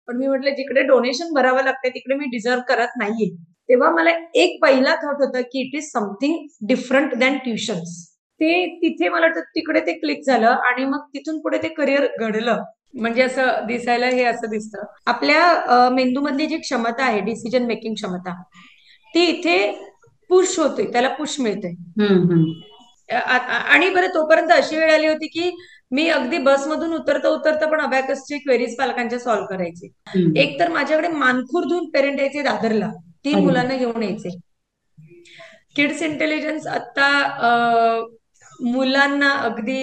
पण मी म्हटलं जिकडे डोनेशन भरावं लागते तिकडे मी डिझर्व करत नाहीये. तेव्हा मला एक पहिला थॉट होता की it is something different than tuitions. ते तिथे मला वाटतं तिकडे ते क्लिक झालं आणि मग तिथून पुढे ते करिअर घडलं. म्हणजे असं दिसायला हे असं दिसतं. आपल्या मेंदूमधली जी क्षमता आहे, डिसिजन मेकिंग क्षमता, ती इथे पुश होते, त्याला पुश मिळते. आणि बरं तोपर्यंत अशी वेळ आली होती की मी अगदी बसमधून उतरता उतरता पण अबॅकसची क्वेरीज पालकांच्या सॉल्व्ह करायचे. एक तर माझ्याकडे मानखूर धुवून पेरेंट यायचे दादरला, 3 मुलांना घेऊन यायचे. किड्स इंटेलिजन्स आता मुलांना अगदी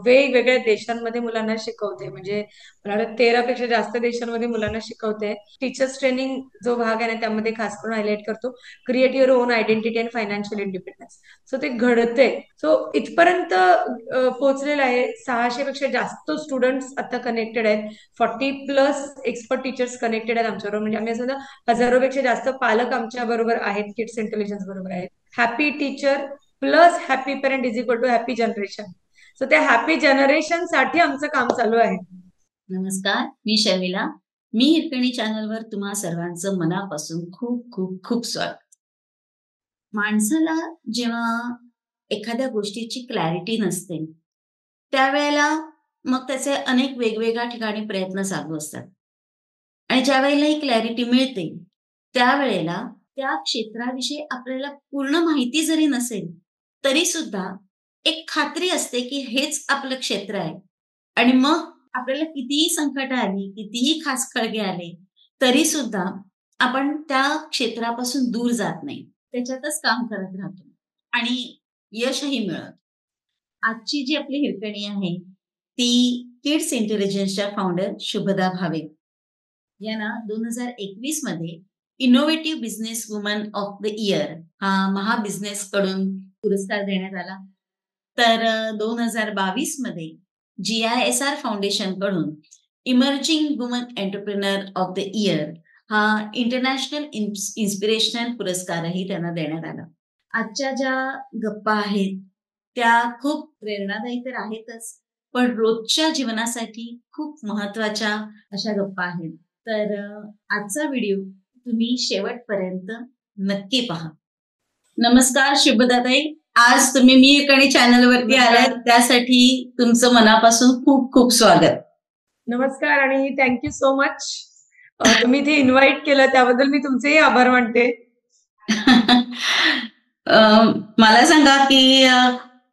वेगवेगळ्या देशांमध्ये मुलांना शिकवते. म्हणजे मला वाटतं 13 पेक्षा जास्त देशांमध्ये मुलांना शिकवते. टीचर्स ट्रेनिंग जो भाग आहे ना त्यामध्ये खास करून हायलाइट करतो create your on identity and financial independence. So ते घडते. सो इथपर्यंत पोहोचलेलं आहे. 600 पेक्षा जास्त स्टुडंट्स आता कनेक्टेड आहेत. 40+ एक्सपर्ट टीचर्स कनेक्टेड आहेत आमच्याबरोबर. म्हणजे आम्ही असं हजारोपेक्षा जास्त पालक आमच्या बरोबर आहेत, किड्स इंटेलिजन्स बरोबर आहेत. Happy teacher plus happy parent is equal to happy generation. So त्या हॅपी जनरेशन साठी आमचं काम चालू आहे. नमस्कार, मी शर्मिला. मी हिरकणी चॅनलवर तुम्हा सर्वांचं मनापासून खूप खूप खूप स्वागत. माणसाला जेव्हा एखाद्या गोष्टीची क्लॅरिटी नसते त्यावेळेला मग त्याचे अनेक वेगवेगळ्या ठिकाणी प्रयत्न चालू असतात आणि ज्या वेळेला ही क्लॅरिटी मिळते त्यावेळेला त्या क्षेत्राविषयी आपल्याला पूर्ण माहिती जरी नसेल तरी सुद्धा एक खात्री असते की हेच आपलं क्षेत्र आहे. आणि मग आपल्याला कितीही संकट आली, कितीही खास खळगे आले तरी सुद्धा आपण त्या क्षेत्रापासून दूर जात नाही, त्याच्यातच काम करत राहतो आणि यशही मिळत. आजची जी आपली हिरकणी आहे ती किड्स इंटेलिजन्सच्या फाउंडर शुभदा भावे यांना 2021 मध्ये innovative business woman of the year हा महाबिझनेस कडून पुरस्कार देण्यात आला. तर 2022 मध्ये GISR फाउंडेशन कडून emerging woman entrepreneur of the year हा इंटरनॅशनल इन्स्पिरेशनल पुरस्कारही त्यांना देण्यात आला. आजच्या ज्या गप्पा आहेत त्या खूप प्रेरणादायी तर आहेतच, पण रोजच्या जीवनासाठी खूप महत्वाच्या अशा गप्पा आहेत. तर आजचा व्हिडिओ तुम्ही शेवटपर्यंत नक्की पहा. नमस्कार शुभदाताई, आज तुम्ही मी हिरकणी चॅनलवरती आलात त्यासाठी तुमचं मनापासून खूप खूप स्वागत. नमस्कार आणि थँक्यू सो मच. तुम्ही इथे इन्व्हाइट केलं त्याबद्दल मी तुमचेही आभार मानते. मला सांगा की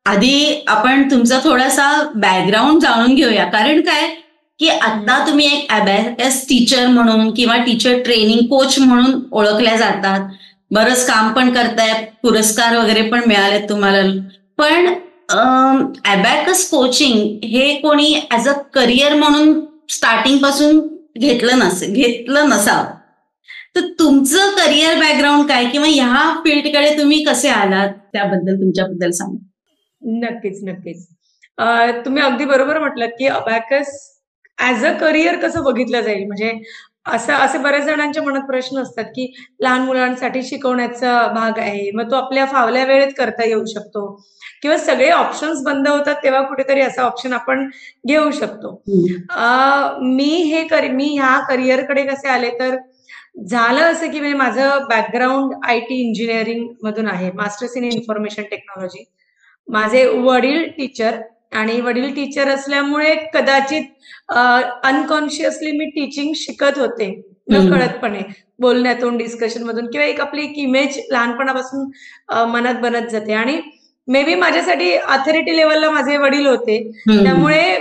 आधी आपण तुमचा थोडासा बॅकग्राऊंड जाणून घेऊया. कारण काय की आता तुम्ही एक अबॅकस टीचर म्हणून किंवा टीचर ट्रेनिंग कोच म्हणून ओळखल्या जातात. बरंच काम पण करताय, पुरस्कार वगैरे पण मिळाले तुम्हाला. पण अबॅकस कोचिंग हे कोणी ऍज अ करिअर म्हणून स्टार्टिंग पासून घेतलं नसावं. तर तुमचं करिअर बॅकग्राऊंड काय किंवा ह्या फील्डकडे तुम्ही कसे आलात त्याबद्दल तुमच्याबद्दल सांगा. नक्कीच नक्कीच. तुम्ही अगदी बरोबर म्हटलं की अबॅकस ऍज अ करिअर कसं बघितलं जाईल. म्हणजे असे बऱ्याच जणांच्या मनात प्रश्न असतात की लहान मुलांसाठी शिकवण्याचा भाग आहे, मग तो आपल्या फावल्या वेळेत करता येऊ शकतो किंवा सगळे ऑप्शन्स बंद होतात तेव्हा कुठेतरी असा ऑप्शन आपण घेऊ शकतो. मी ह्या करिअरकडे कसे आले तर झालं असं की म्हणजे माझं बॅकग्राऊंड IT इंजिनिअरिंग मधून आहे, मास्टर्स इन इन्फॉर्मेशन टेक्नॉलॉजी. माझे वडील टीचर आणि वडील टीचर असल्यामुळे कदाचित अनकॉन्शियसली मी टीचिंग शिकत होते नकळतपणे, बोलण्यातून, डिस्कशन मधून किंवा आपली एक इमेज लहानपणापासून मनात बनत जाते. आणि मे बी माझ्यासाठी अथॉरिटी लेवलला माझे वडील होते, त्यामुळे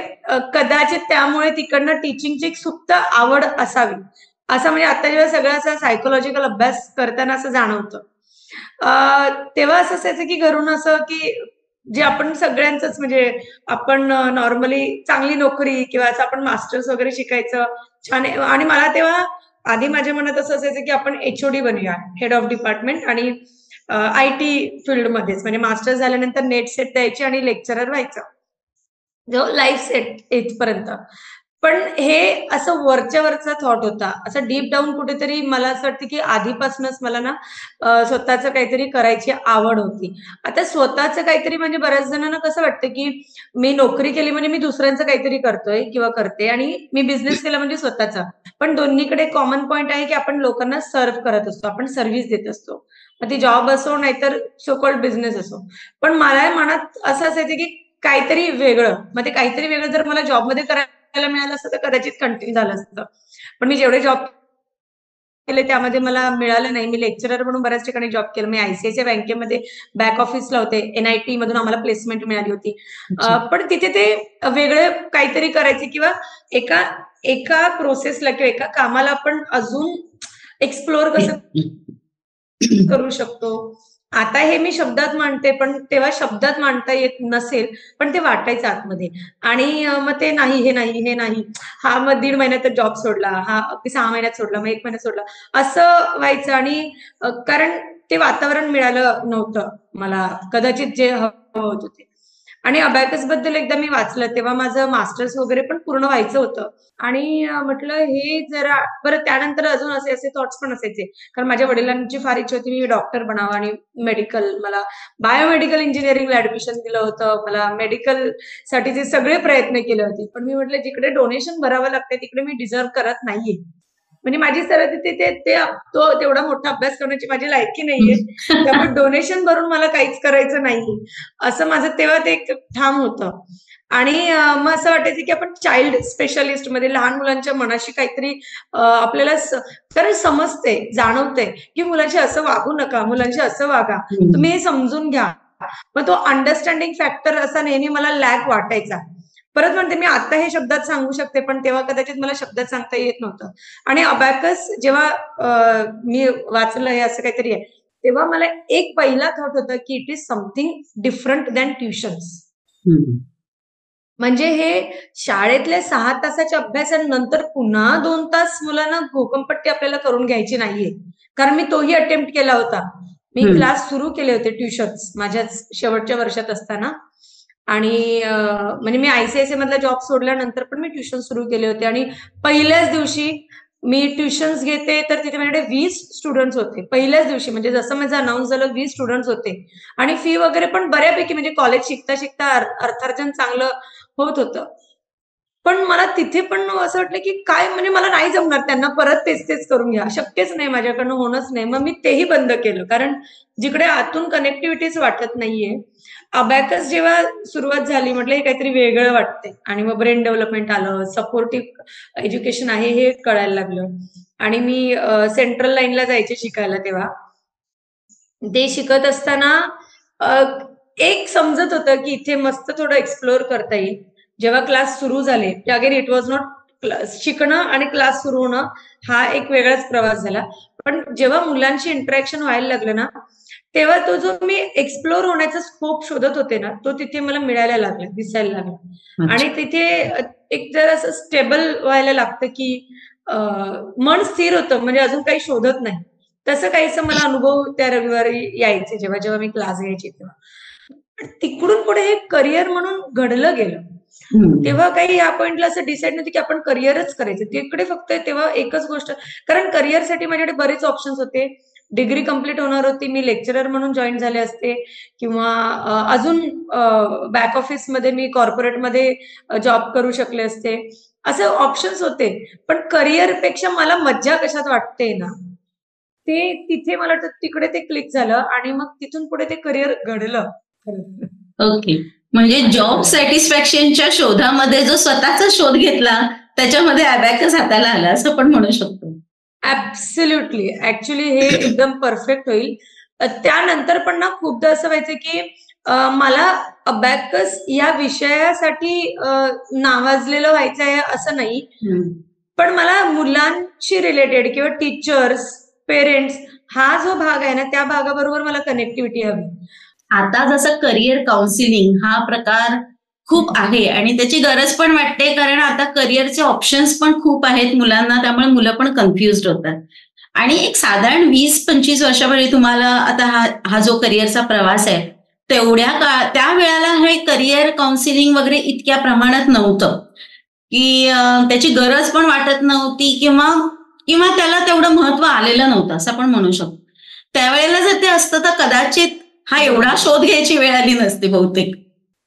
कदाचित त्यामुळे तिकडनं टीचिंगची एक सुप्त आवड असावी असं म्हणजे आता जेव्हा सगळा असा सायकोलॉजिकल अभ्यास करताना असं जाणवतं. तेव्हा असं असायचं की घरून असं की जे आपण सगळ्यांचंच म्हणजे आपण नॉर्मली चांगली नोकरी किंवा असं आपण मास्टर्स वगैरे शिकायचं छान. आणि मला तेव्हा आधी माझ्या मनात असं असायचं की आपण HOD बनूया, हेड ऑफ डिपार्टमेंट, आणि IT फील्डमध्येच. म्हणजे मास्टर्स झाल्यानंतर नेट सेट द्यायची आणि लेक्चरर व्हायचं, जो लाईफ सेट इथपर्यंत. पण हे असं वरच्या वरचा थॉट होता. असं डीप डाउन कुठेतरी मला असं वाटतं, की आधीपासूनच मला ना स्वतःचं काहीतरी करायची आवड होती. आता स्वतःचं काहीतरी म्हणजे बऱ्याच जणांना कसं वाटतं, की मी नोकरी केली म्हणजे मी दुसऱ्यांचं काहीतरी करतोय किंवा करते आणि मी बिझनेस केला म्हणजे स्वतःचा. पण दोन्हीकडे कॉमन पॉइंट आहे, की आपण लोकांना सर्व्ह करत असतो. आपण सर्व्हिस देत असतो. मग ती जॉब असो नाहीतर सो कॉल्ड बिझनेस असो. पण मला मनात असं असायचं, की काहीतरी वेगळं. मग ते काहीतरी वेगळं जर मला जॉबमध्ये करायला मिळालं असतं तर कदाचित कंटिन्यू झालं असतं. पण मी जेवढे जॉब केले त्यामध्ये मला मिळालं नाही. मी लेक्चरर म्हणून बऱ्याच ठिकाणी जॉब केला. मी आय-सी-आय-सी-आय बँकेमध्ये बॅक ऑफिसला होते. एन-आय-टी मधून आम्हाला प्लेसमेंट मिळाली होती. अच्छा. पण तिथे ते वेगळं काहीतरी करायचे किंवा एका एका प्रोसेसला किंवा एका कामाला आपण अजून एक्सप्लोर कसं करू शकतो. आता हे मी शब्दात मांडते, पण तेव्हा शब्दात मांडता येत नसेल, पण ते वाटायचं आतमध्ये आणि मग ते नाही, हे नाही, हे नाही. हा मग दीड महिन्यातच जॉब सोडला, हा 6 महिन्यात सोडला, मग 1 महिन्यात सोडला. असं व्हायचं आणि कारण ते वातावरण मिळालं नव्हतं मला कदाचित जे हवं होतं ते. आणि अबॅकसबद्दल एकदा मी वाचलं, तेव्हा माझं मास्टर्स वगैरे पण पूर्ण व्हायचं होतं आणि म्हटलं हे जरा बरं त्यानंतर अजून असे थॉट्स पण असायचे. कारण माझ्या वडिलांची फार इच्छा होती मी डॉक्टर बनावं आणि मेडिकल मला बायोमेडिकल इंजिनिअरिंगला ॲडमिशन दिलं होतं. मला मेडिकलसाठीचे सगळे प्रयत्न केले होते. पण मी म्हटलं जिकडे डोनेशन भरावं लागतंय तिकडे मी डिझर्व्ह करत नाहीये. म्हणजे माझी सरळ तिथे ते ते तो तेवढा मोठा अभ्यास करण्याची माझी लायकी नाहीये. त्यामुळे डोनेशन भरून मला काहीच करायचं नाहीये. असं माझं तेव्हा ते एक ठाम होतं. आणि मग असं वाटायचं की आपण चाइल्ड स्पेशालिस्टमध्ये लहान मुलांच्या मनाशी काहीतरी आपल्याला कारण समजते, जाणवते, की मुलांशी असं वागू नका, मुलांशी असं वागा. तुम्ही हे समजून घ्या. मग तो अंडरस्टँडिंग फॅक्टर असा नेहमी मला लॅक वाटायचा. परत म्हणते मी आता हे शब्दात सांगू शकते, पण तेव्हा कदाचित मला शब्दात सांगता येत नव्हतं. आणि अबॅकस जेव्हा मी वाचलं हे असं काहीतरी आहे, तेव्हा मला एक पहिला थॉट होता, की it is something different than tuitions. म्हणजे हे शाळेतल्या 6 तासाच्या अभ्यासानंतर पुन्हा 2 तास मुलांना घोकंपट्टी आपल्याला करून घ्यायची नाहीये. कारण मी तोही अटेम्प्ट केला होता. मी क्लास सुरू केले होते ट्युशन्स माझ्याच शेवटच्या वर्षात असताना आणि म्हणजे मी आय-सी-आय-सी-आय मधला जॉब सोडल्यानंतर पण मी ट्युशन सुरू केले होते आणि पहिल्याच दिवशी मी ट्युशन्स घेते तर तिथे माझ्याकडे 20 स्टुडंट्स होते. पहिल्याच दिवशी म्हणजे जसं माझं अनाउन्स झालं 20 स्टुडंट्स होते आणि फी वगैरे पण बऱ्यापैकी म्हणजे कॉलेज शिकता-शिकता अर्थार्जन चांगलं होत होतं. पण मला तिथे पण असं वाटलं, की काय म्हणजे मला नाही जमणार त्यांना परत तेच-तेच करून घ्या. शक्यच नाही माझ्याकडनं होणंच नाही. मग मी तेही बंद केलं. कारण जिकडे आतून कनेक्टिव्हिटीच वाटत नाहीये. अबॅकस जेव्हा सुरुवात झाली म्हटलं हे काहीतरी वेगळं वाटतंय आणि मग ब्रेन डेव्हलपमेंट आलं, सपोर्टिव्ह एज्युकेशन आहे हे कळायला लागलं आणि मी सेंट्रल लाईनला जायचे शिकायला तेव्हा. ते शिकत असताना अ, एक समजत होतं, की इथे मस्त थोडं एक्सप्लोर करता येईल. जेव्हा क्लास सुरू झाले, again it was not class शिकणं आणि क्लास सुरू होणं हा एक वेगळाच प्रवास झाला. पण जेव्हा मुलांशी इंटरॅक्शन व्हायला लागलं ना, तेव्हा तो जो मी एक्सप्लोर होण्याचा स्कोप शोधत होते ना, तो तिथे मला मिळायला लागला, दिसायला लागला. आणि तिथे एक जर असं स्टेबल व्हायला लागतं, की मन स्थिर होतं म्हणजे अजून काही शोधत नाही. तसं काहीसं मला अनुभव त्या रविवारी यायचे जेव्हा मी क्लास घ्यायचे तेव्हा. तिकडून पुढे हे करियर म्हणून घडलं गेलं. तेव्हा काही या पॉइंटला असं डिसाईड नव्हतं, की आपण करियरच करायचं. तिकडे फक्त तेव्हा एकच गोष्ट कारण करियरसाठी माझ्याकडे बरेच ऑप्शन्स होते. डिग्री कंप्लीट होणार होती. मी लेक्चरर म्हणून जॉइन झाले असते किंवा अजून बॅक ऑफिसमध्ये मी कॉर्पोरेटमध्ये जॉब करू शकले असते. असे ऑप्शन्स होते. पण करियरपेक्षा मला मज्जा कशात वाटते ना, ते तिथे मला वाटतं तिकडे ते क्लिक झालं आणि मग तिथून पुढे ते करियर घडलं. ओके. म्हणजे जॉब सॅटिस्फॅक्शनच्या शोधामध्ये जो स्वतःचा शोध घेतला त्याच्यामध्ये अबॅकस हाताला आला असं पण म्हणू शकतो. ॲब्सोल्युटली. ॲक्चुअली हे एकदम परफेक्ट होईल. त्यानंतर पण ना खूपदा असं व्हायचं, की मला अबॅकस या विषयासाठी नावाजलेलं व्हायचं आहे असं नाही. पण मला मुलांशी रिलेटेड किंवा टीचर्स, पेरेंट्स हा जो भाग आहे ना, त्या भागाबरोबर मला कनेक्टिव्हिटी हवी. आता जसं करिअर काउन्सिलिंग हा प्रकार खूप आहे आणि त्याची गरज पण वाटते कारण आता करिअरचे ऑप्शन्स पण खूप आहेत मुलांना त्यामुळे मुलं पण कन्फ्युज्ड होतात आणि एक साधारण 20-25 वर्षापूर्वी तुम्हाला आता हा जो करिअरचा प्रवास आहे त्या वेळेला हे करिअर काउन्सिलिंग वगैरे इतक्या प्रमाणात नव्हतं की त्याची गरज पण वाटत नव्हती किंवा किंवा त्याला तेवढं महत्व आलेलं नव्हतं असं आपण म्हणू शकतो. त्यावेळेला जर ते असतं तर कदाचित हा एवढा शोध घ्यायची वेळ आली नसती बहुतेक.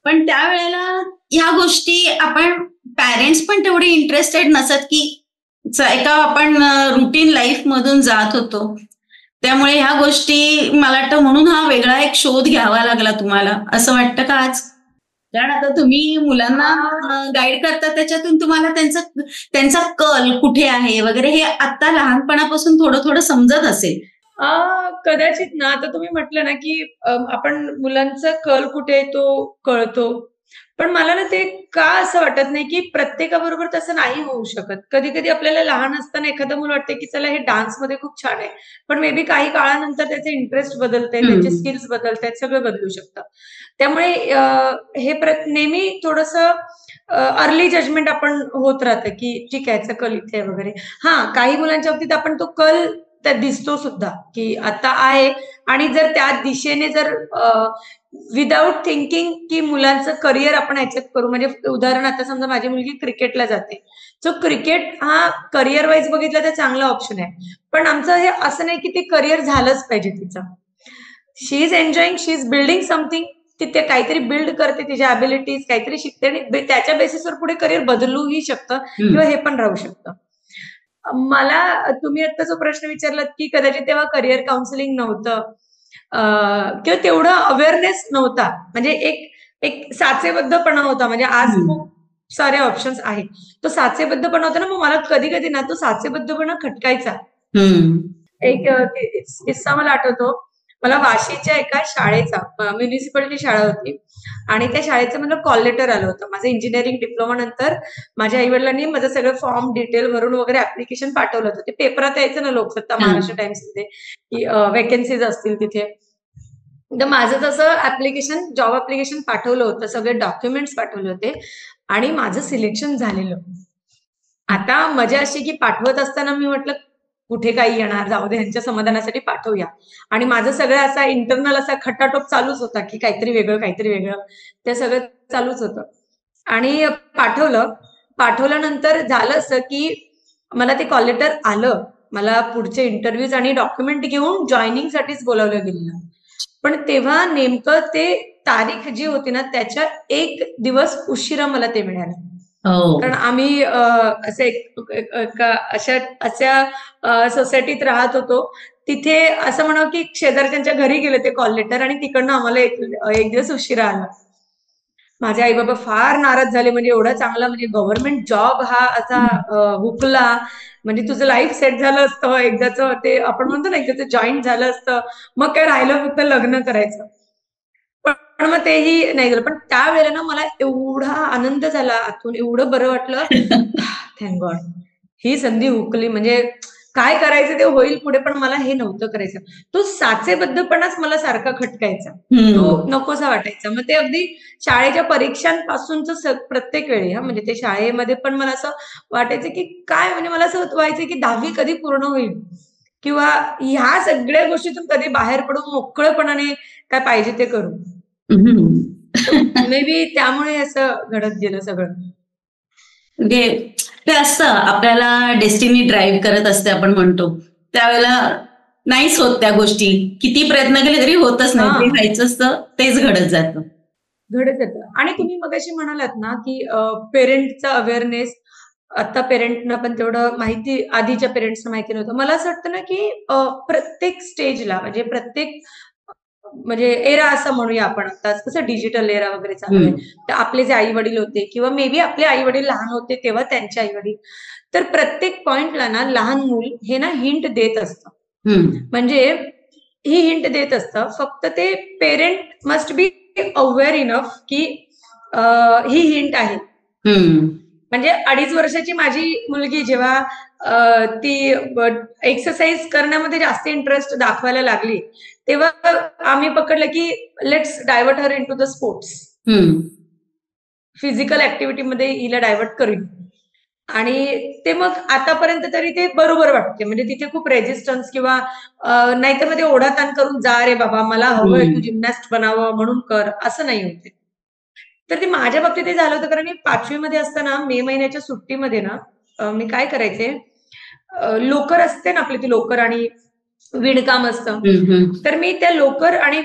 पण त्यावेळेला ह्या गोष्टी आपण पॅरेंट्स पण तेवढे इंटरेस्टेड नसत की एका आपण रुटीन लाईफ मधून जात होतो. त्यामुळे ह्या गोष्टी मला वाटतं म्हणून हा वेगळा एक शोध घ्यावा लागला तुम्हाला असं वाटतं का आज? कारण आता तुम्ही मुलांना गाईड करता त्याच्यातून तुम्हाला त्यांचा कल कुठे आहे वगैरे हे आता लहानपणापासून थोडं थोडं समजत असेल. कदाचित ना, आता तुम्ही म्हटलं ना, की आपण मुलांचा कल कुठे आहे तो कळतो. पण मला ना ते का असं वाटत नाही, की प्रत्येकाबरोबर तसं नाही होऊ शकत. कधी-कधी आपल्याला लहान असताना एखादं मूल वाटतं, की चला हे डान्समध्ये खूप छान आहे. पण मे बी काही काळानंतर त्याचे इंटरेस्ट बदलते, त्याचे स्किल्स बदलतायत, सगळं बदलू शकतं. त्यामुळे हे नेहमी थोडंसं अर्ली जजमेंट आपण होत राहतं, की ठीक आहे, याचा कल इथे आहे वगैरे. हां, काही मुलांच्या बाबतीत आपण तो कल त्यात दिसतो सुद्धा, की आता आहे आणि जर त्या दिशेने जर विदाऊट थिंकिंग की मुलांचं करियर आपण ह्याच्यात करू. म्हणजे उदाहरण आता समजा माझी मुलगी क्रिकेटला जाते. सो क्रिकेट हा करियर वाईज बघितलं तर चांगला ऑप्शन आहे. पण आमचं हे असं नाही की ते करियर झालंच पाहिजे तिचं. She is enjoying, she is building something. ती काहीतरी बिल्ड करते, तिच्या ॲबिलिटीज काहीतरी शिकते आणि त्याच्या बेसिसवर पुढे करियर बदलूही शकतं किंवा हे पण राहू शकतं. मला तुम्ही आता जो प्रश्न विचारलात, की कदाचित तेव्हा करियर काउन्सिलिंग नव्हतं किंवा तेवढं अवेअरनेस नव्हता. म्हणजे एक एक साचेबद्धपणा होता. म्हणजे आज खूप सारे ऑप्शन्स आहेत. तो साचेबद्धपणा होता ना, मग मला कधी-कधी ना तो साचेबद्धपणा खटकायचा. एक किस्सा मला आठवतो. मला वाशीच्या एका शाळेचा म्युनिसिपालिटी शाळा होती आणि त्या शाळेचं मला कॉल लेटर आलं होतं. माझं इंजिनिअरिंग डिप्लोमा नंतर माझ्या आई-वडिलांनी माझं सगळं फॉर्म डिटेल भरून वगैरे ऍप्लिकेशन पाठवलं होतं. ते पेपरात यायचं ना लोकसत्ता, महाराष्ट्र टाइम्समध्ये की व्हॅकन्सीज असतील तिथे. तर माझं तसं जॉब ऍप्लिकेशन पाठवलं होतं. सगळे डॉक्युमेंट्स पाठवले होते आणि माझं सिलेक्शन झालेलं. आता मजा अशी की पाठवत असताना मी म्हटलं कुठे काही येणार, जाऊ दे ह्यांच्या समाधानासाठी पाठवूया. आणि माझं सगळं असा इंटरनल असा खटाटोप चालूच होता, की काहीतरी वेगळं, काहीतरी वेगळं. ते सगळं चालूच होतं. आणि पाठवलं. पाठवल्यानंतर झालं असं, की मला ते कॉल लेटर आलं. मला पुढचे इंटरव्ह्यूज आणि डॉक्युमेंट घेऊन जॉइनिंगसाठीच बोलावलं गेलेलं. पण तेव्हा नेमकं ते तारीख जी होती ना, त्याच्या 1 दिवस उशिरा मला ते मिळालं. कारण आम्ही असे अशा सोसायटीत राहत होतो. तिथे असं म्हणावं की शेजारच्यांच्या घरी गेले ते कॉल लेटर आणि तिकडनं आम्हाला एक दिवस उशिरा आला. माझे आई-बाबा फार नाराज झाले. म्हणजे एवढा चांगला म्हणजे गव्हर्नमेंट जॉब हा असा हुकला. म्हणजे तुझं लाईफ सेट झालं असतं. एकदाचं ते आपण म्हणतो ना, एकदाचं जॉईन झालं असतं. मग काय राहिलं फक्त लग्न करायचं. पण मग तेही नाही झालं. पण त्यावेळेला ना मला एवढा आनंद झाला आतून, एवढं बरं वाटलं. Thank God. ही संधी हुकली. म्हणजे काय करायचं ते होईल पुढे, पण मला हे नव्हतं करायचं. तो साचेबद्धपणाच मला सारखा खटकायचा. तो नकोसा वाटायचा. मग ते अगदी शाळेच्या परीक्षांपासूनच प्रत्येक वेळी म्हणजे ते शाळेमध्ये पण मला असं वाटायचं, की काय म्हणजे मला असं व्हायचं, की 10वी कधी पूर्ण होईल? किंवा ह्या सगळ्या गोष्टीतून कधी बाहेर पडून मोकळेपणाने काय पाहिजे ते करू. मे बी त्यामुळे असं घडत गेलं सगळं. म्हणजे ते असतं आपल्याला डेस्टिनी ड्राईव्ह करत असते आपण म्हणतो. त्यावेळेला नाहीच होत त्या गोष्टी. किती प्रयत्न केले तरी होतच नाही. ते व्हायचं असतं तेच घडत जातं. घडत जातं. आणि तुम्ही मगाशी म्हणालात ना, की पेरेंटचा अवेअरनेस आता पेरेंटना पण तेवढं माहिती आधीच्या पेरेंट्सना माहिती नव्हतं. मला असं वाटतं ना, की प्रत्येक स्टेजला म्हणजे प्रत्येक म्हणजे एरा असं म्हणूया आपण आता कसं डिजिटल एरा वगैरे चालू आहे. तर आपले जे आई-वडील होते किंवा मे बी आपले आई-वडील लहान होते तेव्हा त्यांचे आई-वडील. तर प्रत्येक पॉइंटला ना लहान मूल हे ना हिंट देत असतं. म्हणजे ही हिंट देत असतं. फक्त ते parent must be aware enough की ही हिंट आहे. म्हणजे 2.5 वर्षाची माझी मुलगी जेव्हा ती एक्सरसाइज करण्यामध्ये जास्त इंटरेस्ट दाखवायला लागली, तेव्हा आम्ही पकडलं की let's divert her into the sports. Physical ऍक्टिव्हिटीमध्ये हिला डायव्हर्ट करू. आणि ते मग आतापर्यंत तरी ते बरोबर वाटते. म्हणजे तिथे खूप रेजिस्टन्स किंवा नाहीतर मग ते ओढाताण करून जा रे बाबा मला हवंय तू जिमनॅस्ट बनावं म्हणून कर, असं नाही होते. तर ते माझ्या बाबतीत ते झालं होतं, कारण मी 5वी मध्ये असताना मे महिन्याच्या सुट्टीमध्ये ना मी काय करायचे, लोकर असते ना आपली, ती लोकर आणि विणकाम असतं. तर मी त्या लोकर आणि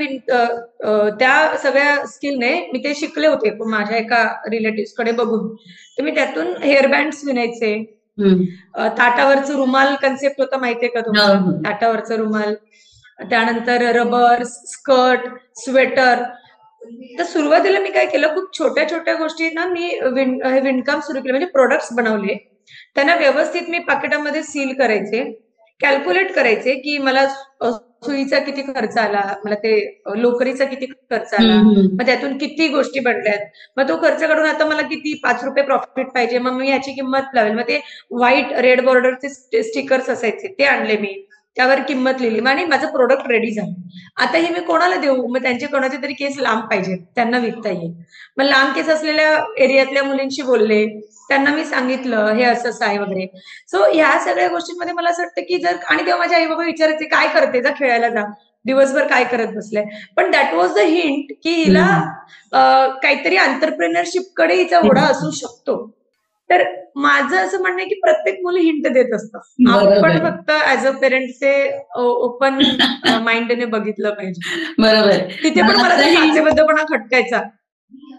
त्या सगळ्या स्किलने मी ते शिकले होते माझ्या एका रिलेटिव्हकडे बघून. तर मी त्यातून हेअर बँड्स विणायचे. ताटावरचं रुमाल कन्सेप्ट होता, माहितीये का तुम्हाला? हो. ताटावरचं रुमाल, त्यानंतर रबर, स्कर्ट, स्वेटर. तर सुरुवातीला मी काय केलं, खूप छोट्या छोट्या गोष्टी ना मी विणकाम सुरू केलं, म्हणजे प्रोडक्ट्स बनवले. त्यांना व्यवस्थित मी पाकिटामध्ये सील करायचे, कॅल्क्युलेट करायचे की मला सुईचा किती खर्च आला, मला ते लोकरीचा किती खर्च आला, मग त्यातून किती गोष्टी बनल्यात, मग तो खर्च काढून आता मला किती ₹5 प्रॉफिट पाहिजे, मग मी याची किंमत लावेल. मग ते व्हाईट रेड बॉर्डरचे स्टिकर्स असायचे, ते आणले मी, त्यावर किंमत लिहिली आणि माझं प्रोडक्ट रेडी झालं. आता हे मी कोणाला देऊ? मग त्यांचे कोणाचे तरी केस लांब पाहिजेत, त्यांना विकता येईल. मग लांब केस असलेल्या एरियातल्या मुलींशी बोलले, त्यांना मी सांगितलं हे असं असं आहे वगैरे. सो ह्या सगळ्या गोष्टींमध्ये मला असं वाटतं की जर, आणि तेव्हा माझे आई बाबा विचारायचे, काय करते, जा खेळायला जा, दिवसभर काय करत बसलाय. पण दॅट वॉज द हिंट की हिला काहीतरी एंटरप्रेन्योरशिप कडे हिचा ओढा असू शकतो. तर माझं असं म्हणणं आहे की प्रत्येक मुलं हिंट देत असतं. आपण फक्त ऍज अ पेरेंट ते ओपन माइंडने बघितलं पाहिजे. बरोबर. तिथे पण मला ते साचेबद्धपणा खटकायचा.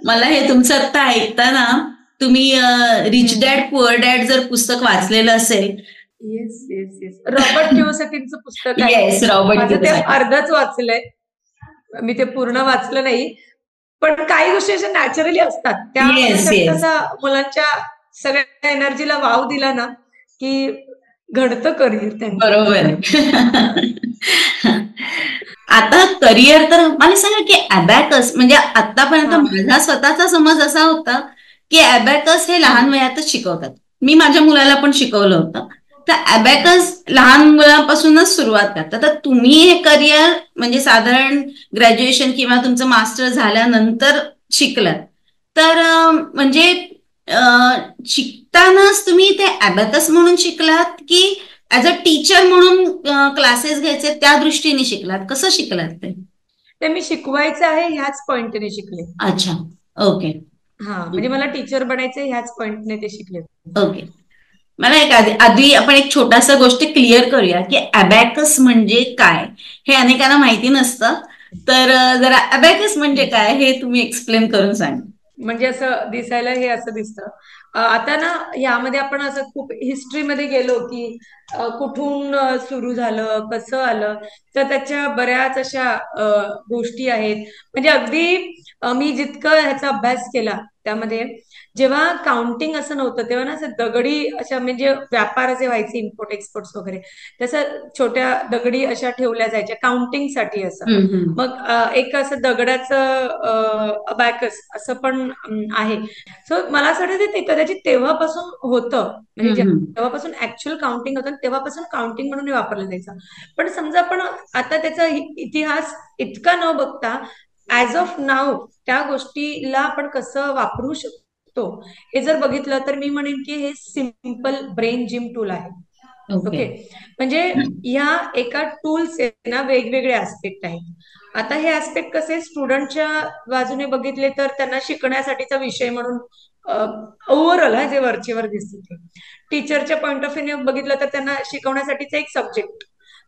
मला हे तुमचं आता ऐकताना, तुम्ही रिच डॅड पुअर डॅड जर पुस्तक वाचलेलं असेल. येस येस येस, रॉबर्ट कियोसाकींचं पुस्तक आहे. येस, रॉबर्ट माझं ते कियोसाकी. अर्धच वाचलंय, मी ते पूर्ण वाचलं नाही. पण काही गोष्टी अशा नॅचरली असतात, त्या Yes, yes. तसा मुलांच्या सगळ्या एनर्जीला वाव दिला ना की घडतं करिअर त्यांचं. बरोबर. आता करिअर तर मला सांगा की अबॅकस, म्हणजे आतापर्यंत माझा स्वतःचा समज असा होता की अबॅकस हे लहान वयातच शिकवतात. मी माझ्या मुलाला पण शिकवलं होतं. तर अबॅकस लहान मुलापासूनच सुरुवात करतात. तर तुम्ही हे करिअर म्हणजे साधारण ग्रॅज्युएशन किंवा तुमचं मास्टर झाल्यानंतर शिकलात. तर म्हणजे शिकतानाच तुम्ही ते अबॅकस म्हणून शिकलात की ऍज अ टीचर म्हणून क्लासेस घ्यायचे त्या दृष्टीने शिकलात? कसं शिकलात ते? मी शिकवायचं आहे ह्याच पॉइंटने शिकले. अच्छा, ओके. म्हणजे मला टीचर बनायचं ह्याच पॉइंटने ते शिकले. ओके. मला आधी आपण एक छोटासा गोष्ट क्लिअर करूया की अबॅकस म्हणजे काय, हे अनेकांना माहिती नसतं. तर जरा अबॅकस म्हणजे काय हे तुम्ही एक्सप्लेन करून सांगा. म्हणजे असं दिसायला हे असं दिसतं. आता ना यामध्ये आपण असं खूप हिस्ट्रीमध्ये गेलो की कुठून सुरू झालं, कसं आलं, तर त्याच्या बऱ्याच अशा गोष्टी आहेत. म्हणजे अगदी मी जितकं ह्याचा अभ्यास केला त्यामध्ये, जेव्हा काउंटिंग असं नव्हतं तेव्हा ना असं दगडी अशा, म्हणजे व्यापार जे व्हायचे इम्पोर्ट एक्सपोर्ट्स वगैरे, तसं छोट्या दगडी अशा ठेवल्या जायच्या काउंटिंगसाठी असं. मग एक असं दगडाचं अबॅकस असं पण आहे. सो मला असं वाटतं ते कदाचित तेव्हापासून होतं, म्हणजे तेव्हापासून ऍक्च्युअल काउंटिंग होतं, तेव्हापासून काउंटिंग म्हणून वापरलं जायचं. पण समजा आपण आता त्याचा इतिहास इतका न बघता ऍज ऑफ नाव त्या गोष्टीला आपण कसं वापरू शकतो हे जर बघितलं, तर मी म्हणेन की हे सिम्पल ब्रेन जिम टूल आहे. ओके. म्हणजे ह्या एका टूल्स ना वेगवेगळे ऍस्पेक्ट आहेत. आता हे ऍस्पेक्ट कसे स्टुडंटच्या बाजूने बघितले तर त्यांना शिकण्यासाठीचा विषय म्हणून ओव्हरऑल जे वरचेवर दिसते ते. टीचरच्या पॉइंट ऑफ व्ह्यू बघितलं तर त्यांना शिकवण्यासाठीचा एक सब्जेक्ट.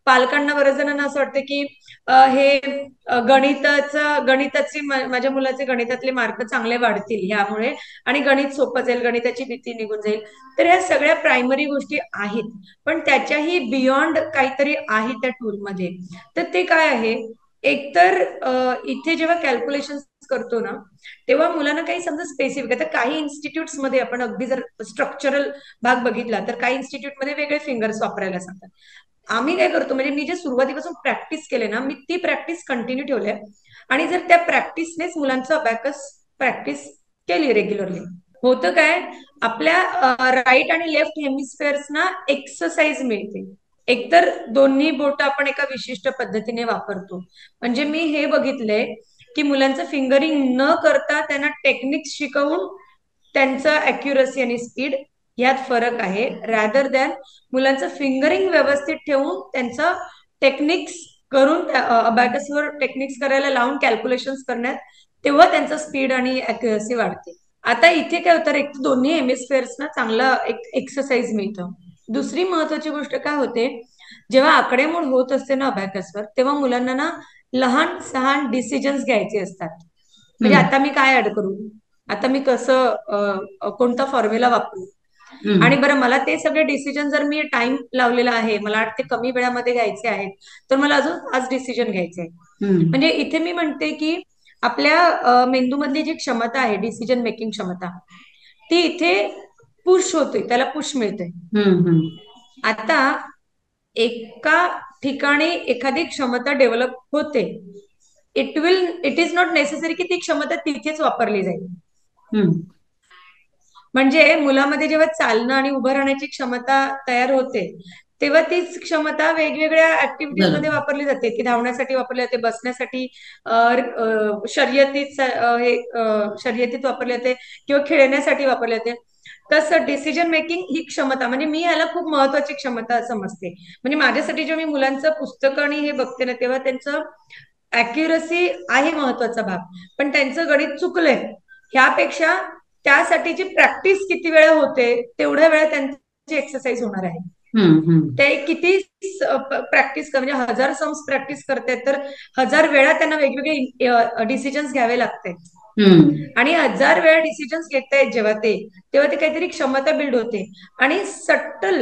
पालकांना बऱ्याच जणांना असं वाटतं की हे गणिताची माझ्या मुलाचे गणितातले मार्क चांगले वाढतील यामुळे, आणि गणित सोपं जाईल, गणिताची भीती निघून जाईल. तर ह्या सगळ्या प्रायमरी गोष्टी आहेत, पण त्याच्याही बियॉन्ड काहीतरी आहे त्या टूलमध्ये. तर ते काय आहे, एकतर इथे जेव्हा कॅल्क्युलेशन करतो ना तेव्हा मुलांना काही समजा स्पेसिफिक, आता काही इन्स्टिट्यूट्स मध्ये आपण अगदी जर स्ट्रक्चरल भाग बघितला तर काही इन्स्टिट्यूट मध्ये वेगळे फिंगर्स वापरायला सांगतात. आम्ही काय करतो, म्हणजे मी जे सुरुवातीपासून प्रॅक्टिस केले ना, मी ती प्रॅक्टिस कंटिन्यू ठेवल्या, आणि जर त्या प्रॅक्टिसनेच मुलांचं अबॅकस प्रॅक्टिस केली रेग्युलरली, होतं काय, आपल्या राईट आणि लेफ्ट हेमिस्फिअर्स ना एक्सरसाइज मिळते. एकतर दोन्ही बोट आपण एका विशिष्ट पद्धतीने वापरतो. म्हणजे मी हे बघितलंय की मुलांचं फिंगरिंग न करता त्यांना टेक्निक्स शिकवून त्यांचं अॅक्युरसी आणि स्पीड यात फरक आहे, रॅदर दॅन मुलांचं फिंगरिंग व्यवस्थित ठेवून त्यांचं टेक्निक्स करून अबॅकसवर टेक्निक्स करायला लावून कॅल्क्युलेशन्स करण्यात, तेव्हा त्यांचा स्पीड आणि अॅक्युरसी वाढते. आता इथे काय होतं, एक तर दोन्ही हेमिस्फेअर्सना चांगला एक एक्सरसाइज मिळतं. दुसरी महत्वाची गोष्ट काय होते, जेव्हा आकडेमोड होत असते ना अबॅकसवर, तेव्हा मुलांना ना लहान सहान डिसिजन्स घ्यायचे असतात. म्हणजे हम्म, आता मी काय ऍड करू, आता मी कसं कोणता फॉर्म्युला वापरू, आणि हम्म, बरं मला ते सगळे डिसिजन जर मी टाइम लावलेला आहे, मला ते कमी वेळामध्ये घ्यायचे आहेत, तर मला अजून 5 डिसिजन घ्यायचे आहेत. हम्म, म्हणजे इथे मी म्हणते की आपल्या मेंदूमधली जी क्षमता आहे, डिसिजन मेकिंग क्षमता, ती इथे पुश होते, त्याला पुश मिळते. हम्म, हम्म, आता एका ठिकाणी एखादी क्षमता डेव्हलप होते, इट इज नॉट नेसेसरी की ती क्षमता तिथेच वापरली जाईल. हम्म. म्हणजे मुलामध्ये जेव्हा चालणं आणि उभं राहण्याची क्षमता तयार होते, तेव्हा तीच क्षमता वेगवेगळ्या ऍक्टिव्हिटीज मध्ये बरोबर. वापरली जाते, की धावण्यासाठी वापरली जाते, बसण्यासाठी, शर्यतीत वापरली जाते, किंवा खेळण्यासाठी वापरली जाते. तसं डिसिजन मेकिंग ही क्षमता, म्हणजे मी ह्याला खूप महत्वाची क्षमता समजते. म्हणजे माझ्यासाठी जेव्हा मी मुलांचं पुस्तक आणि हे बघते ना, तेव्हा त्यांचं अॅक्युरसी आहे महत्वाचा भाग, पण त्यांचं गणित चुकलंय ह्यापेक्षा त्यासाठीची प्रॅक्टिस किती वेळा होते, तेवढ्या वेळा त्यांची एक्सरसाइज होणार आहे. हम्म, हम्म, ते किती प्रॅक्टिस म्हणजे 1000 सम्स प्रॅक्टिस करतायत, तर 1000 वेळा त्यांना वेगवेगळे डिसिजन्स घ्यावे लागते. हम्म. आणि 1000 वेळा डिसिजन्स घेतायत जेव्हा तेव्हा ते काहीतरी क्षमता बिल्ड होते. आणि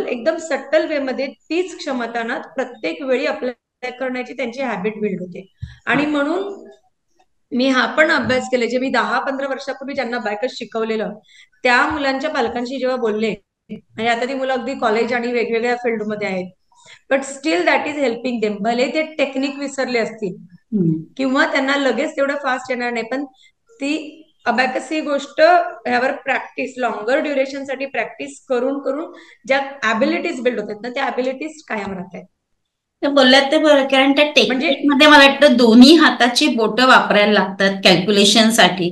एकदम सट्टल वे मध्ये तीच क्षमता ना प्रत्येक वेळी अप्लाय करण्याची त्यांची हॅबिट बिल्ड होते. आणि म्हणून मी हा पण अभ्यास केले, जे मी 10-15 वर्षापूर्वी ज्यांना अबॅकस शिकवलेलं, त्या मुलांच्या पालकांशी जेव्हा बोलले, म्हणजे आता ती मुलं अगदी कॉलेज आणि वेगवेगळ्या फील्डमध्ये आहेत, but still that is helping them. भले ते टेक्निक विसरले असतील हम्म. किंवा त्यांना लगेच तेवढं फास्ट येणार नाही, पण ती अबॅकस ही गोष्ट ह्यावर प्रॅक्टिस, लॉंगर ड्युरेशन साठी प्रॅक्टिस करून करून ज्या ऍबिलिटीज बिल्ड होतात ना, त्या ऍबिलिटीज कायम राहतात. ते बोलल्यात ते बरं, कारण त्या म्हणजे टेक्निक मध्ये मला वाटतं दोन्ही हाताची बोटं वापरायला लागतात कॅल्क्युलेशन साठी.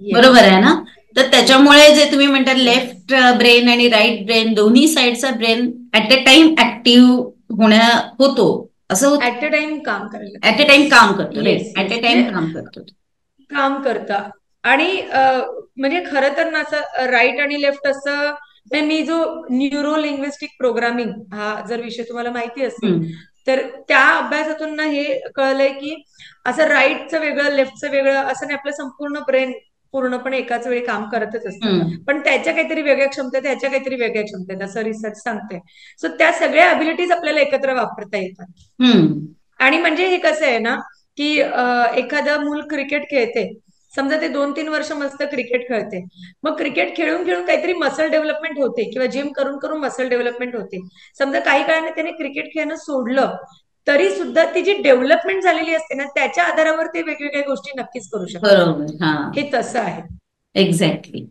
येस, बरोबर आहे ना? तर येस, त्याच्यामुळे जे तुम्ही म्हणता येस. लेफ्ट ब्रेन आणि राईट ब्रेन दोन्ही साईडचा brain at a time active होतो, असं होतं. ऍट अ टाइम काम करायला ऍट लागतं. अ येस, टाइम काम करतो, yes, right, at yes. Uh time म्हणजे काम करतो. काम करता. आणि म्हणजे खरं तर ना असं राईट आणि लेफ्ट असं, म्हणजे मी जो न्यूरो लिंग्विस्टिक प्रोग्रामिंग हा जर विषय तुम्हाला माहिती असेल, हम्म, तर त्या अभ्यासातून ना हे कळलंय की असं राईटचं वेगळं लेफ्टचं वेगळं असं नाही, आपलं संपूर्ण ब्रेन पूर्णपणे एकाच वेळी काम करतच असतं. हम्म, पण त्याच्या काहीतरी वेगळ्या क्षमता आहेत, त्याच्या काहीतरी वेगळ्या क्षमता आहेत, असं रिसर्च सांगते. सो त्या सगळ्या अबिलिटीज आपल्याला एकत्र वापरता येतात. हम्म, आणि म्हणजे हे कसं आहे ना, की एखादं मूल क्रिकेट खेळते, समजा ते 2-3 वर्ष मस्त क्रिकेट खेळते, मग क्रिकेट खेळून खेळून काहीतरी मसल डेव्हलपमेंट होते, किंवा जिम करून करून मसल डेव्हलपमेंट होते. समजा काही काळाने त्याने क्रिकेट खेळणं सोडलं, तरी सुद्धा ती जी डेव्हलपमेंट झालेली असते ना, त्याच्या आधारावर ते वेगवेगळ्या गोष्टी नक्कीच करू शकतात. बरोबर. हा, हे तसं आहे. एक्झॅक्टली.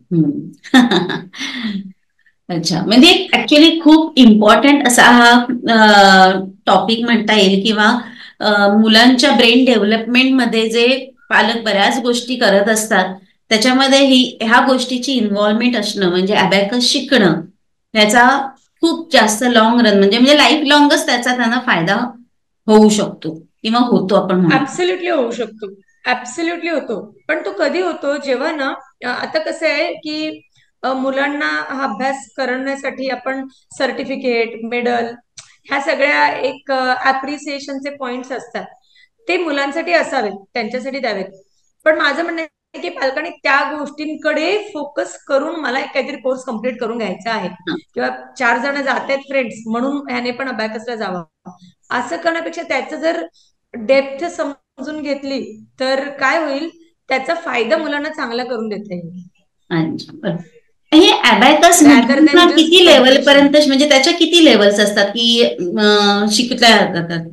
अच्छा, म्हणजे ऍक्च्युली खूप इम्पॉर्टंट असा हा टॉपिक म्हणता येईल, किंवा मुलांच्या ब्रेन डेव्हलपमेंट मध्ये जे पालक बऱ्याच गोष्टी करत असतात, त्याच्यामध्ये ह्या गोष्टीची इन्व्हॉल्वमेंट असणं, म्हणजे अबॅकस शिकणं, ह्याचा खूप जास्त लॉंग रन म्हणजे लाईफ लॉंगच त्याचा त्यांना फायदा होऊ शकतो, किंवा होतो आपण म्हणू. ऍब्सोल्युटली होऊ शकतो. ऍब्सोल्युटली होतो. पण तो कधी होतो, जेव्हा ना आता कसं आहे की मुलांना हा अभ्यास करण्यासाठी आपण सर्टिफिकेट, मेडल, ह्या सगळ्या एक अप्रिसिएशनचे पॉइंट्स असतात, ते मुलांसाठी असावेत, त्यांच्यासाठी द्यावेत. पण माझं म्हणणं आहे की पालकांनी त्या गोष्टींकडे फोकस करून मला एक काहीतरी कोर्स कम्प्लीट करून घ्यायचा आहे, किंवा 4 जण जात आहेत फ्रेंड्स म्हणून ह्याने पण अबॅकसला जावं, असं करण्यापेक्षा त्याचं जर डेप्थ समजून घेतली, तर काय होईल, त्याचा फायदा मुलांना चांगला करून देता येईल, अच्छा, बरं. हे अबॅकस रॅदर मुलांना दॅन जस्ट किती कम्प्लिशन. लेवलपर्यंत, म्हणजे त्याच्या किती लेवल्स असतात की शिकल्या जातात?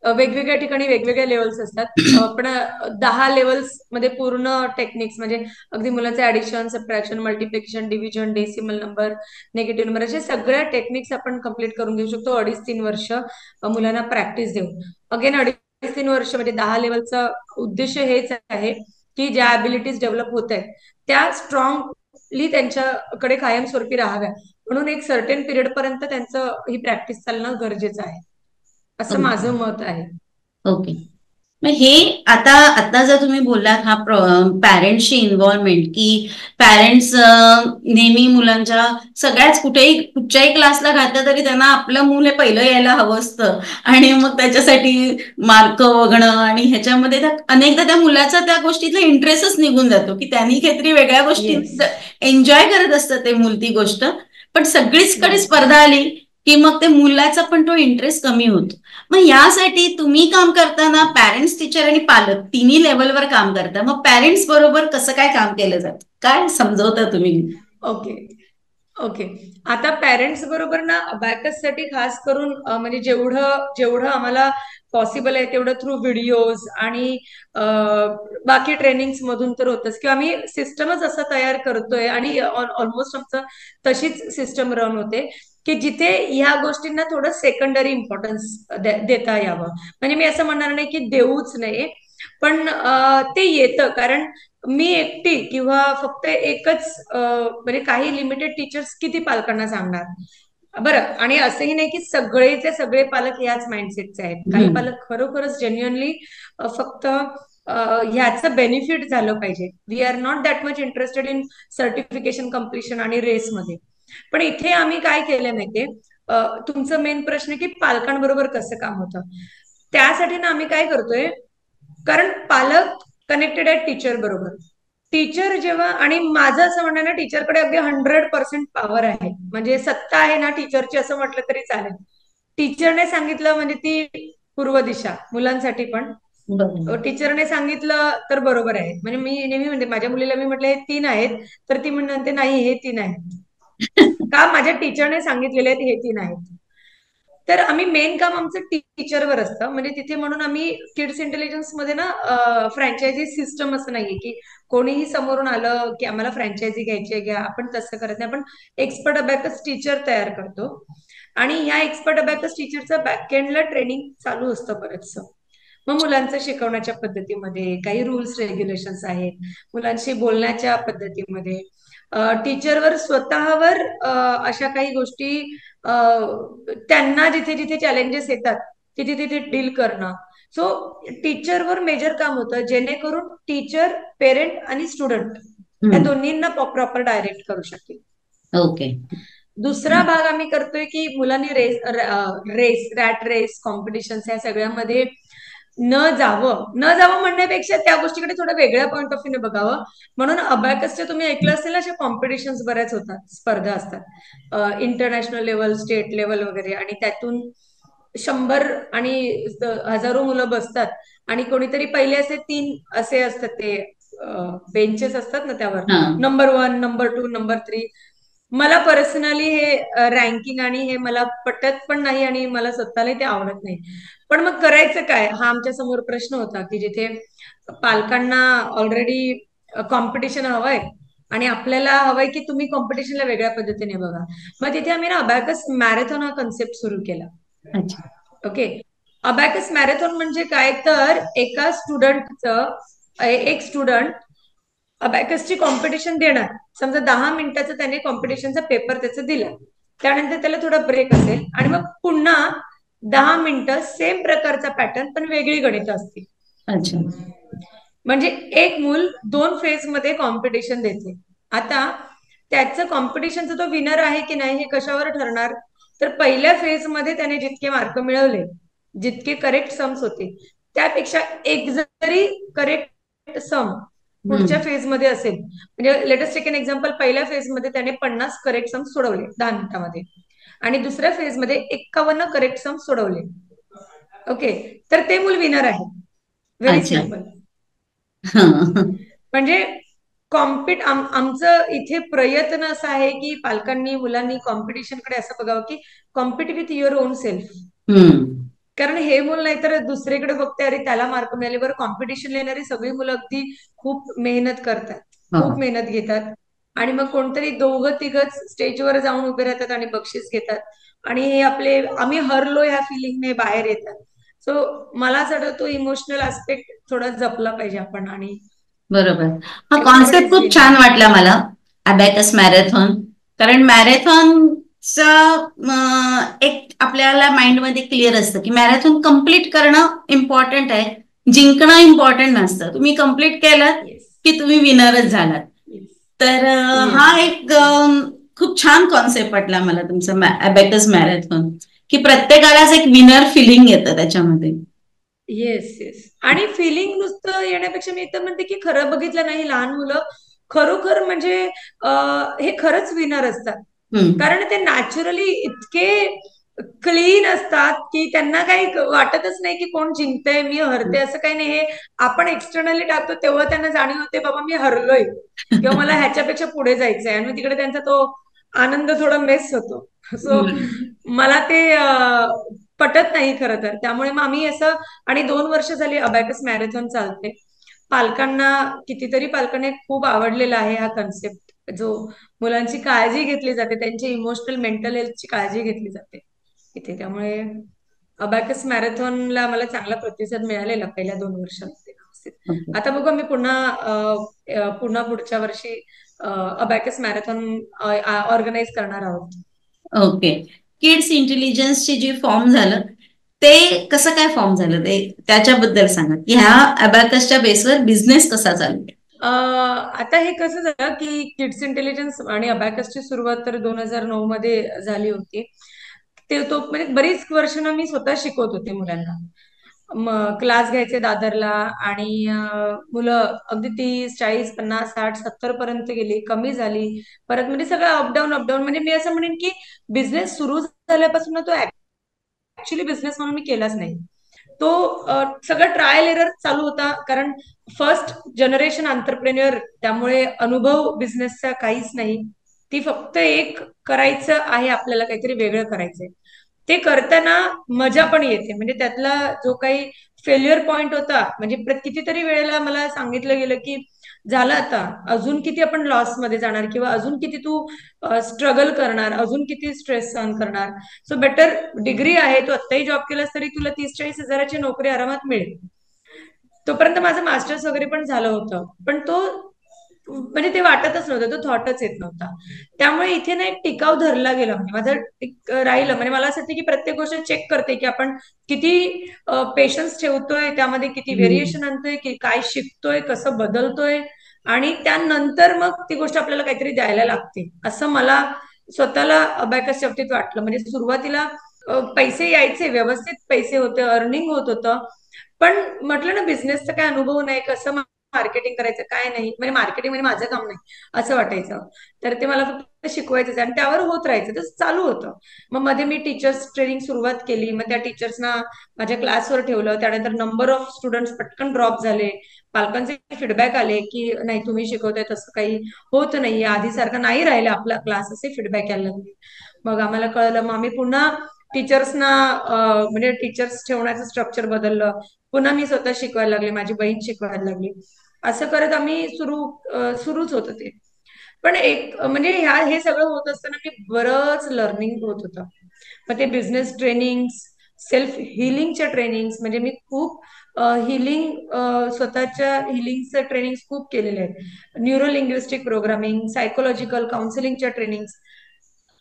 वेगवेगळ्या ठिकाणी वेगवेगळ्या लेवल्स असतात. पण 10 लेवल्स मध्ये पूर्ण टेक्निक्स, म्हणजे अगदी मुलांचे addition, subtraction, multiplication, division, decimal number, negative number, अशा सगळ्या टेक्निक्स आपण कम्प्लीट करून घेऊ शकतो 2.5-3 वर्ष मुलांना प्रॅक्टिस देऊन. अगेन 2.5-3 वर्ष म्हणजे 10 लेवलचा उद्देश हेच आहे की ज्या ऍबिलिटीज डेव्हलप होत आहेत त्या स्ट्रॉंगली त्यांच्याकडे कायमस्वरूपी राहाव्या, म्हणून एक सर्टेन पिरियड पर्यंत त्यांचं ही प्रॅक्टिस चालणं गरजेचं आहे, असं माझं मत आहे. ओके. मग हे आता आता जर तुम्ही बोललात हा पॅरेंट्सची इन्व्हॉल्वमेंट, की पॅरेंट्स नेहमी मुलांच्या सगळ्याच कुठच्याही क्लासला घातलं तरी त्यांना आपलं मूल हे पहिलं यायला हवं असतं, आणि मग त्याच्यासाठी मार्क बघणं, आणि ह्याच्यामध्ये अनेकदा त्या मुलाचा त्या गोष्टीतला इंटरेस्टच निघून जातो, की त्यांनी काहीतरी वेगळ्या गोष्टी एन्जॉय करत असतं ते मूल ती गोष्ट, पण सगळीचकडे स्पर्धा आली की मग ते मुलाचा पण तो इंटरेस्ट कमी होतो. मग यासाठी तुम्ही काम करताना पॅरेंट्स, टीचर आणि पालक तिन्ही लेवलवर काम करता. मग पॅरेंट्स बरोबर कसं काय काम केलं जातं, काय समजवता तुम्ही? Okay okay. आता पॅरेंट्स बरोबर ना अबॅकस साठी खास करून म्हणजे जेवढं जेवढं आम्हाला पॉसिबल आहे तेवढं थ्रू व्हिडिओज आणि बाकी ट्रेनिंग्स मधून तर होतच, किंवा आम्ही सिस्टमच असं तयार करतोय आणि ऑलमोस्ट आमचं तशीच सिस्टम रन होते की जिथे ह्या गोष्टींना थोडं सेकंडरी इम्पॉर्टन्स देता यावं. म्हणजे मी असं म्हणणार नाही की देऊच नाही, पण ते येतं कारण मी एकटी किंवा फक्त एकच म्हणजे काही लिमिटेड टीचर्स किती पालकांना सांगणार बरं. आणि असंही नाही की सगळेचे सगळे पालक याच माइंडसेटचे आहेत. काही पालक खरोखरच जेन्युअनली फक्त ह्याचं बेनिफिट झालं पाहिजे. We are not that much interested in certification completion आणि रेसमध्ये. पण इथे आम्ही काय केलं माहितीये, तुमचं मेन प्रश्न की पालकांबरोबर कसं काम होतं, त्यासाठी ना आम्ही काय करतोय, कारण पालक कनेक्टेड आहे टीचर बरोबर. टीचर जेव्हा, आणि माझं असं म्हणणं ना, टीचरकडे अगदी 100% पॉवर आहे, म्हणजे सत्ता आहे ना टीचरची असं म्हटलं तरी चालेल. टीचरने सांगितलं म्हणजे ती पूर्व दिशा मुलांसाठी पण. टीचरने सांगितलं तर बरोबर आहे. म्हणजे मी नेहमी म्हणते, माझ्या मुलीला मी म्हटलं हे 3 आहेत, तर ती म्हणते नाही हे 3 आहेत का माझ्या टीचरने सांगितलेले आहेत हे 3 आहेत. तर आम्ही मेन काम आमचं टीचरवर असतं. म्हणजे तिथे म्हणून आम्ही किड्स इंटेलिजन्स मध्ये ना फ्रँचायझी सिस्टम असं नाहीये की कोणीही समोरून आलं की आम्हाला फ्रँचायझी घ्यायची घ्या, आपण तसं करत नाही. आपण एक्सपर्ट अबॅकस टीचर तयार करतो आणि या एक्सपर्ट अबॅकस टीचरचं बॅकएंडला ट्रेनिंग चालू असतं बरंचसं. मग मुलांचं शिकवण्याच्या पद्धतीमध्ये काही रूल्स रेग्युलेशन्स आहेत, मुलांशी बोलण्याच्या पद्धतीमध्ये, टीचरवर स्वतःवर अशा काही गोष्टी त्यांना जिथे जिथे चॅलेंजेस येतात तिथे तिथे डील करणं. सो टीचरवर मेजर काम होतं, जेणेकरून टीचर, पेरेंट आणि स्टुडंट या दोन्हींना प्रॉपर डायरेक्ट करू शकेल. ओके. दुसरा भाग आम्ही करतोय की मुलांनी रॅट रेस कॉम्पिटिशन्स या सगळ्यामध्ये न जावं म्हणण्यापेक्षा त्या गोष्टीकडे थोडं वेगळ्या पॉईंट ऑफ व्ह्यूने बघावं. म्हणून अबॅकसच्या तुम्ही ऐकलं असेल अशा कॉम्पिटिशन्स बऱ्याच होतात, स्पर्धा असतात इंटरनॅशनल लेवल, स्टेट लेवल वगैरे, आणि त्यातून 100 आणि हजारो मुलं बसतात आणि कोणीतरी पहिले असे 3 असे असतात ते बेंचेस असतात ना, त्यावर नंबर 1, नंबर 2, नंबर 3. मला पर्सनली हे रँकिंग आणि हे मला पटत पण नाही आणि मला स्वतःला ते आवडत नाही. पण मग करायचं काय हा आमच्या समोर प्रश्न होता की जिथे पालकांना ऑलरेडी कॉम्पिटिशन हवंय आणि आपल्याला हवंय की तुम्ही कॉम्पिटिशनला वेगळ्या पद्धतीने बघा. मग तिथे आम्ही ना अबॅकस मॅरेथॉन हा कन्सेप्ट सुरू केला. ओके. अबॅकस मॅरेथॉन म्हणजे काय, तर एका स्टुडंटचं एक स्टुडंट अबॅकसची कॉम्पिटिशन देणार. समजा 10 मिनिटाचा त्याने कॉम्पिटिशनचा पेपर त्याचा दिला, त्यानंतर त्याला थोडा ब्रेक असेल आणि मग पुन्हा 10 मिनिटं सेम प्रकारचा पॅटर्न पण वेगळी गणितं असतील. अच्छा. म्हणजे एक मूल 2 फेज मध्ये कॉम्पिटिशन देते. आता त्याचं कॉम्पिटिशनचा तो विनर आहे की नाही हे कशावर ठरणार, तर पहिल्या फेज मध्ये त्याने जितके मार्क मिळवले, जितके करेक्ट सम्स होते, त्यापेक्षा एक जरी करेक्ट सम पुढच्या फेज मध्ये असेल, म्हणजे लेटेस्ट टेक एन एक्झाम्पल, पहिल्या फेज मध्ये त्याने 50 करेक्ट सम सोडवले 10 मिनिटांमध्ये आणि दुसऱ्या फेज मध्ये 51 करेक्ट सम सोडवले, ओके, तर ते मूल विनर आहे. Very simple. म्हणजे आमचं इथे प्रयत्न असा आहे की पालकांनी, मुलांनी कॉम्पिटिशनकडे असं बघावं की compete with your on self. कारण हे मूल नाही तर दुसरीकडे बघते अरे त्याला मार्क मिळाले. बरं, कॉम्पिटिशन येणारी सगळी मुलं अगदी खूप मेहनत करतात, खूप मेहनत घेतात आणि मग कोणतरी 2-3 स्टेजवर जाऊन उभे राहतात आणि बक्षीस घेतात आणि हे आपले आम्ही हरलो ह्या फिलिंगने बाहेर येतात. सो मला असं वाटतं तो इमोशनल आस्पेक्ट थोडा जपला पाहिजे आपण. आणि बरोबर, हा कॉन्सेप्ट खूप छान वाटला मला, अबॅकस मॅरेथॉन. कारण मॅरेथॉन एक आपल्याला माइंडमध्ये क्लिअर असतं की मॅरेथॉन कम्प्लीट करणं इम्पॉर्टंट आहे, जिंकणं इम्पॉर्टंट नसतं. तुम्ही कम्प्लीट केलं येस. की तुम्ही विनरच झालात. येस. तर येस. हा एक खूप छान कॉन्सेप्ट वाटला मला तुमचा अबॅकस मॅरेथॉन, की प्रत्येकालाच एक विनर फिलिंग येतं त्याच्यामध्ये. येस. येस. आणि फिलिंग नुसतं येण्यापेक्षा मी तर म्हणते की खरं बघितलं नाही, लहान मुलं खरोखर म्हणजे हे खरंच विनर असतात. हम्म. कारण ते नॅचरली इतके क्लीन असतात की त्यांना काही वाटतच नाही की कोण जिंकतंय, मी हरते, असं काही नाही. हे आपण एक्सटर्नली टाकतो तेव्हा त्यांना जाणीव होते, बाबा मी हरलोय किंवा मला ह्याच्यापेक्षा पुढे जायचंय, आणि तिकडे त्यांचा तो आनंद थोडा मिस होतो. सो मला ते पटत नाही खरं तर. त्यामुळे मग आम्ही असं, आणि 2 वर्ष झाली अबॅकस मॅरेथॉन चालते. पालकांना, कितीतरी पालकांना खूप आवडलेला आहे हा कन्सेप्ट, जो मुलांची काळजी घेतली जाते, त्यांची इमोशनल मेंटल हेल्थची काळजी घेतली जाते इथे. त्यामुळे अबॅकस मॅरेथॉनला मला चांगला प्रतिसाद मिळालेला पहिल्या 2 वर्षांमध्ये व्यवस्थित. ओके. आता बघू आम्ही पुन्हा पुढच्या वर्षी अबॅकस मॅरेथॉन ऑर्गनाईज करणार आहोत. ओके. किड्स इंटेलिजन्सचे जे फॉर्म झालं ते कसं काय फॉर्म झालं, ते त्याच्याबद्दल सांगा, की ह्या अबॅकसच्या बेसवर बिझनेस कसा चालू आहे. आता हे कसं झालं की किड्स इंटेलिजन्स आणि अबॅकसची सुरुवात तर 2009 मध्ये झाली होती. तो म्हणजे बरीच वर्ष ना मी स्वतः शिकवत होते मुलांना. मग क्लास घ्यायचे दादरला, आणि मुलं अगदी 30, 40, 50, 60, 70 पर्यंत गेली, कमी झाली, परत म्हणजे सगळं अपडाऊन अपडाऊन. म्हणजे मी असं म्हणेन की बिझनेस सुरू झाल्यापासून ना तो ऍक्च्युली बिझनेस म्हणून मी केलाच नाही. तो सगळं ट्रायल एरर चालू होता, कारण फर्स्ट जनरेशन अंतरप्रेन्युअर, त्यामुळे अनुभव बिझनेसचा काहीच नाही. ती फक्त एक करायचं आहे, आपल्याला काहीतरी वेगळं करायचंय. ते करताना मजा पण येते. म्हणजे त्यातला जो काही फेल्युअर पॉइंट होता, म्हणजे कितीतरी वेळेला मला सांगितलं गेलं की झालं आता, अजून किती आपण लॉस मध्ये जाणार, किंवा अजून किती तू स्ट्रगल करणार, अजून किती स्ट्रेस सहन करणार. सो बेटर, डिग्री आहे, तू आत्ताही जॉब केलास तरी तुला 30-40 हजाराची नोकरी आरामात मिळेल. तोपर्यंत माझं मास्टर्स वगैरे पण झालं होतं, पण तो म्हणजे ते वाटतच नव्हतं, तो थॉटच येत नव्हता. त्यामुळे इथे ना एक टिकाव धरला गेला. म्हणजे माझं एक राहिलं. म्हणजे मला असं वाटतं की प्रत्येक गोष्ट चेक करते की आपण किती पेशन्स ठेवतोय, त्यामध्ये किती व्हेरिएशन आणतोय, की काय शिकतोय, कसं बदलतोय, आणि त्यानंतर मग ती गोष्ट आपल्याला काहीतरी द्यायला लागते, असं मला स्वतःला अबॅकसच्या बाबतीत वाटलं. म्हणजे सुरुवातीला पैसे यायचे, व्यवस्थित पैसे होते, अर्निंग होत होतं, पण म्हटलं ना, बिझनेसचा काय अनुभव नाही, कसं मार्केटिंग करायचं काय नाही, म्हणजे मार्केटिंग म्हणजे माझं काम नाही असं वाटायचं. तर ते मला फक्त शिकवायचं आणि त्यावर होत राहायचं, तर चालू होतं. मग मध्ये मी टीचर्स ट्रेनिंग सुरुवात केली. मग त्या टीचर्सना माझ्या क्लासवर ठेवलं. त्यानंतर नंबर ऑफ स्टुडंट्स पटकन ड्रॉप झाले. पालकांचे फीडबॅक आले की नाही, तुम्ही शिकवताय तसं काही होत नाहीये, आधीसारखं नाही राहिलं आपला क्लास, असे फीडबॅक यायला लागले. मग आम्हाला कळलं. मग आम्ही पुन्हा टीचर्सना म्हणजे टीचर्स ठेवण्याचं स्ट्रक्चर बदललं. पुन्हा मी स्वतः शिकवायला लागले, माझी बहीण शिकवायला लागली. असं करत आम्ही सुरूच होतं ते. पण एक म्हणजे हे सगळं होत असताना मी बरंच लर्निंग होत होतं. मग ते बिझनेस ट्रेनिंग्स, सेल्फ हिलिंगच्या ट्रेनिंग्स, म्हणजे मी खूप हिलिंग, स्वतःच्या हिलिंगचं ट्रेनिंग खूप केलेले आहेत. न्यूरो लिंग्विस्टिक प्रोग्रामिंग, सायकोलॉजिकल काउन्सिलिंगच्या ट्रेनिंग्स,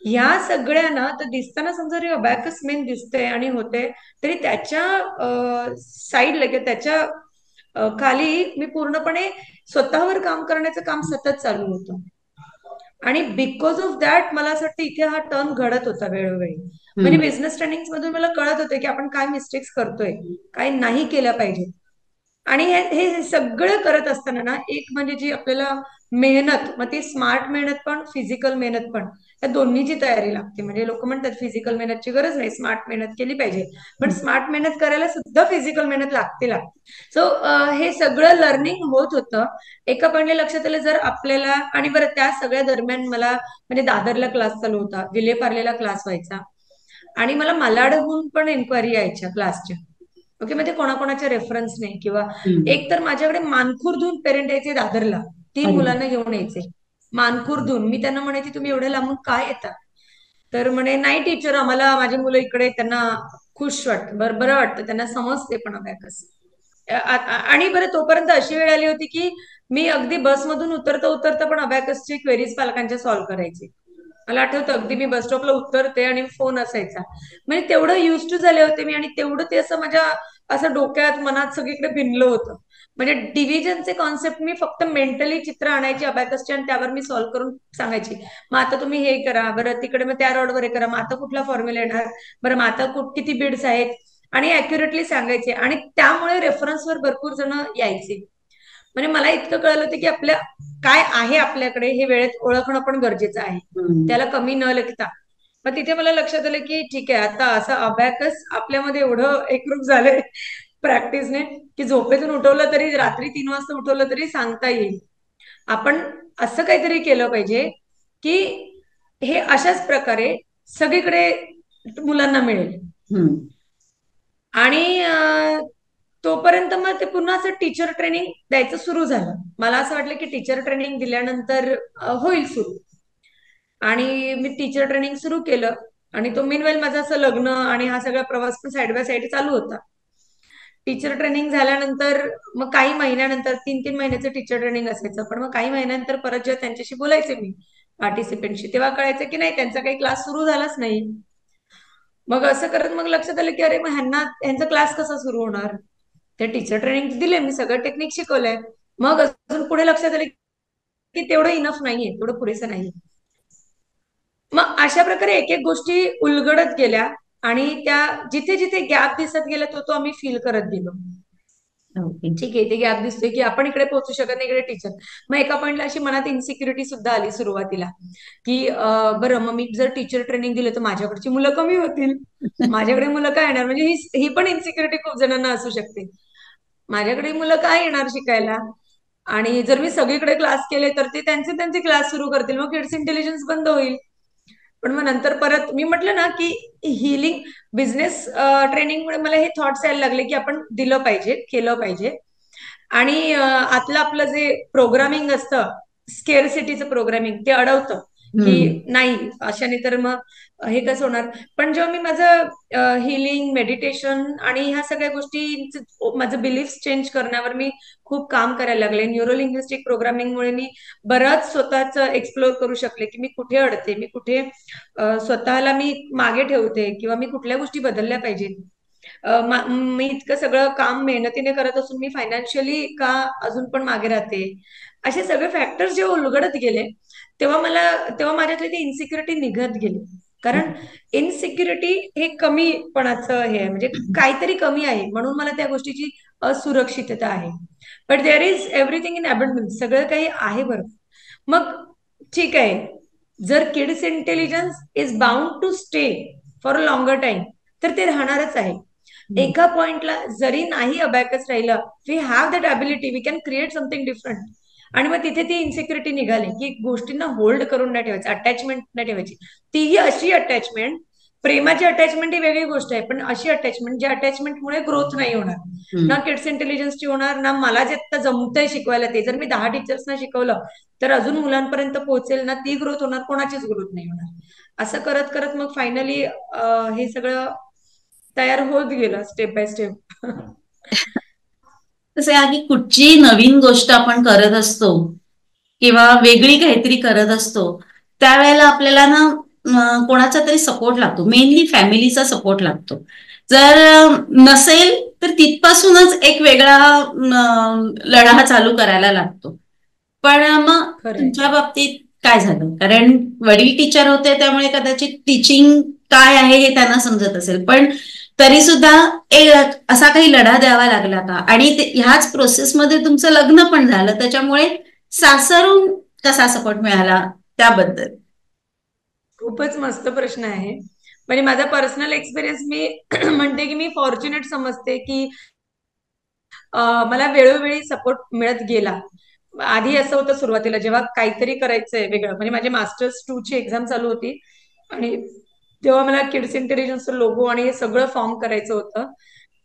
ह्या सगळ्या ना तर दिसताना समजा रे अबॅकस मेन दिसते आणि होते, तरी त्याच्या साईडला किंवा त्याच्या खाली मी पूर्णपणे स्वतःवर काम करण्याचं काम सतत चालू होतं. आणि बिकॉज ऑफ दॅट मला असं वाटतं इथे हा टर्न घडत होता वेळोवेळी. म्हणजे बिझनेस ट्रेनिंग मधून मला कळत होते की आपण काय मिस्टेक्स करतोय, काय नाही केल्या पाहिजे. आणि हे सगळं करत असताना ना, एक म्हणजे जी आपल्याला मेहनत, मग ती स्मार्ट मेहनत पण, फिजिकल मेहनत पण, या दोन्हीची तयारी लागते. म्हणजे लोक म्हणतात फिजिकल मेहनतची गरज नाही, स्मार्ट मेहनत केली पाहिजे, पण स्मार्ट मेहनत करायला सुद्धा फिजिकल मेहनत लागते. सो हे सगळं लर्निंग होत होतं. एका पॉईंटला लक्षात आलं, जर आपल्याला, आणि बरं त्या सगळ्या दरम्यान मला म्हणजे दादरला क्लास चालू होता, विलेपार्लेला क्लास व्हायचा, आणि मला मालाडहून पण एन्क्वायरी यायच्या क्लासच्या. ओके, म्हणजे कोणाकोणाच्या रेफरन्स नाही, किंवा एक तर माझ्याकडे मानखुर्दून पेरेंट यायचे दादरला, 3 मुलांना घेऊन यायचे मानखुर्दून. मी त्यांना म्हणायची तुम्ही एवढे लांबून काय येता? तर म्हणे नाही टीचर, आम्हाला माझी मुलं इकडे, त्यांना खुश वाटतं, बरं वाटतं, त्यांना समजते पण अबॅकस. आणि बरं तोपर्यंत अशी वेळ आली होती की मी अगदी बसमधून उतरता उतरता पण अबॅकसची क्वेरीज पालकांच्या सॉल्व्ह करायची. मला आठवतं अगदी मी बस स्टॉपला उतरते आणि फोन असायचा. म्हणजे तेवढं युज टू झाले होते मी आणि तेवढं ते असं माझ्या असं डोक्यात मनात सगळीकडे भिनलं होतं. म्हणजे डिव्हिजनचे कॉन्सेप्ट मी फक्त मेंटली चित्र आणायची अबॅकसचे आणि त्यावर मी सॉल्व्ह करून सांगायची. मग आता तुम्ही हे करा, बरं तिकडे मग त्या रॉडवर हे करा, मग आता कुठला फॉर्म्युला येणार, बरं मग आता किती बिड्स आहेत, आणि अॅक्युरेटली सांगायचे. आणि त्यामुळे रेफरन्सवर भरपूर जण यायचे. म्हणजे मला इतकं कळलं होतं की आपल्या काय आहे आपल्याकडे हे वेळेत ओळखणं पण गरजेचं आहे, त्याला कमी न लेखता. मग तिथे मला लक्षात आलं की ठीक आहे, आता असं अबॅकस आपल्यामध्ये एवढं एकरूप झालंय प्रॅक्टिसने की झोपेतून उठवलं तरी, रात्री 3 वाजता उठवलं तरी सांगता येईल. आपण असं काहीतरी केलं पाहिजे की हे अशाच प्रकारे सगळीकडे मुलांना मिळेल. आणि तोपर्यंत मग ते पुन्हा असं टीचर ट्रेनिंग द्यायचं सुरू झालं. मला असं वाटलं की टीचर ट्रेनिंग दिल्यानंतर होईल सुरू. आणि मी टीचर ट्रेनिंग सुरू केलं आणि तो मीनवेल माझं असं लग्न आणि हा सगळा प्रवास पण साईड बाय साईड चालू होता. टीचर ट्रेनिंग झाल्यानंतर मग काही महिन्यानंतर 3-3 महिन्याचं टीचर ट्रेनिंग असायचं, पण मग काही महिन्यानंतर परत जेव्हा त्यांच्याशी बोलायचे मी पार्टिसिपेंटशी, तेव्हा कळायचं की नाही, त्यांचा काही क्लास सुरू झालाच नाही. मग असं करत मग लक्षात आलं की अरे मग ह्यांचा क्लास कसा सुरू होणार. ते टीचर ट्रेनिंग दिले, मी सगळं टेक्निक शिकवलंय. मग अजून पुढे लक्षात आलं की तेवढं इनफ नाहीये, तेवढं पुरेसं नाही. मग अशा प्रकारे एक एक गोष्टी उलगडत गेल्या आणि त्या जिथे जिथे गॅप दिसत गेला तो तो आम्ही फील करत गेलो. ठीक आहे, ते गॅप दिसतोय की आपण इकडे पोहोचू शकत नाही, इकडे टीचर. मग एका पॉइंटला अशी मनात इन्सिक्युरिटी सुद्धा आली सुरुवातीला की बरं मग मी जर टीचर ट्रेनिंग दिलं तर माझ्याकडची मुलं कमी होतील, माझ्याकडे मुलं काय येणार. म्हणजे ही पण इन्सिक्युरिटी खूप जणांना असू शकते, माझ्याकडे मुलं काय येणार शिकायला. आणि जर मी सगळीकडे क्लास केले तर ते त्यांचे त्यांचे क्लास सुरू करतील, मग किड्स इंटेलिजन्स बंद होईल. पण मग नंतर परत मी म्हटलं ना की हिलिंग बिझनेस ट्रेनिंगमुळे मला हे थॉट्स यायला लागले की आपण दिलं पाहिजे, केलं पाहिजे. आणि आतलं आपलं जे प्रोग्रामिंग असतं, स्केअरसिटीचं प्रोग्रामिंग, ते अडवतं की नाही अशाने तर मग हे कसं होणार. पण जेव्हा मी माझं हिलिंग, मेडिटेशन आणि ह्या सगळ्या गोष्टी, माझं बिलीफ चेंज करण्यावर मी खूप काम करायला लागले. न्यूरो लिंग्विस्टिक प्रोग्रामिंगमुळे मी बरंच स्वतःच एक्सप्लोर करू शकले की मी कुठे अडते, मी कुठे स्वतःला मी मागे ठेवते किंवा मी कुठल्या गोष्टी बदलल्या पाहिजेत. मी इतकं सगळं काम मेहनतीने करत असून मी फायनान्शियली का अजून पण मागे राहते. असे सगळे फॅक्टर्स जेव्हा उलगडत गेले तेव्हा माझ्यातली ती इन्सिक्युरिटी निघत गेली. कारण इनसिक्युरिटी हे कमीपणाचं हे आहे, म्हणजे काहीतरी कमी आहे म्हणून मला त्या गोष्टीची असुरक्षितता आहे. But there is everything in abundance, सगळं काही आहे बरं. मग ठीक आहे, जर kids intelligence is bound to stay for a longer time तर ते राहणारच आहे. एका पॉइंटला जरी नाही अबॅकस राहिलं, we have that ability, we can create something different. आणि मग तिथे ती इन्सिक्युरिटी निघाली की गोष्टींना होल्ड करून नाही ठेवायचं, अटॅचमेंट नाही ठेवायची. तीही अशी अटॅचमेंट, प्रेमाची अटॅचमेंट ही वेगळी गोष्ट आहे, पण अशी अटॅचमेंट ज्या अटॅचमेंटमुळे ग्रोथ नाही होणार, ना किड्स इंटेलिजन्सची होणार, ना मला जे आता जमतंय शिकवायला ते. जर मी 10 टीचर्सना शिकवलं तर अजून मुलांपर्यंत पोहोचेल ना, ती ग्रोथ होणार, कोणाचीच ग्रोथ नाही होणार. असं करत करत मग फायनली हे सगळं तयार होत गेलं स्टेप बाय स्टेप. तसे आहे की कुठची नवीन गोष्ट आपण करत असतो किंवा वेगळी काहीतरी करत असतो त्यावेळेला आपल्याला ना कोणाचा तरी सपोर्ट लागतो, मेनली फॅमिलीचा सपोर्ट लागतो. जर नसेल तर तिथपासूनच एक वेगळा लढा चालू करायला लागतो. पण मग खरंय. तुमच्या बाबतीत काय झालं? कारण वडील टीचर होते त्यामुळे कदाचित टीचिंग काय आहे हे त्यांना समजत असेल, पण तरी सुद्धा असा काही लढा द्यावा लागला का? आणि ह्याच प्रोसेसमध्ये तुमचं लग्न पण झालं, त्याच्यामुळे सासरून कसा सपोर्ट मिळाला त्याबद्दल? खूपच मस्त प्रश्न आहे. म्हणजे माझा पर्सनल एक्सपिरियन्स मी म्हणते की मी फॉर्च्युनेट समजते की मला वेळोवेळी सपोर्ट मिळत गेला. आधी असं होतं सुरुवातीला जेव्हा काहीतरी करायचंय वेगळं, म्हणजे माझी मास्टर्स 2 ची एक्झाम चालू होती आणि तेव्हा मला किड्स इंटेलिजन्सचं लोगो आणि हे सगळं फॉर्म करायचं होतं.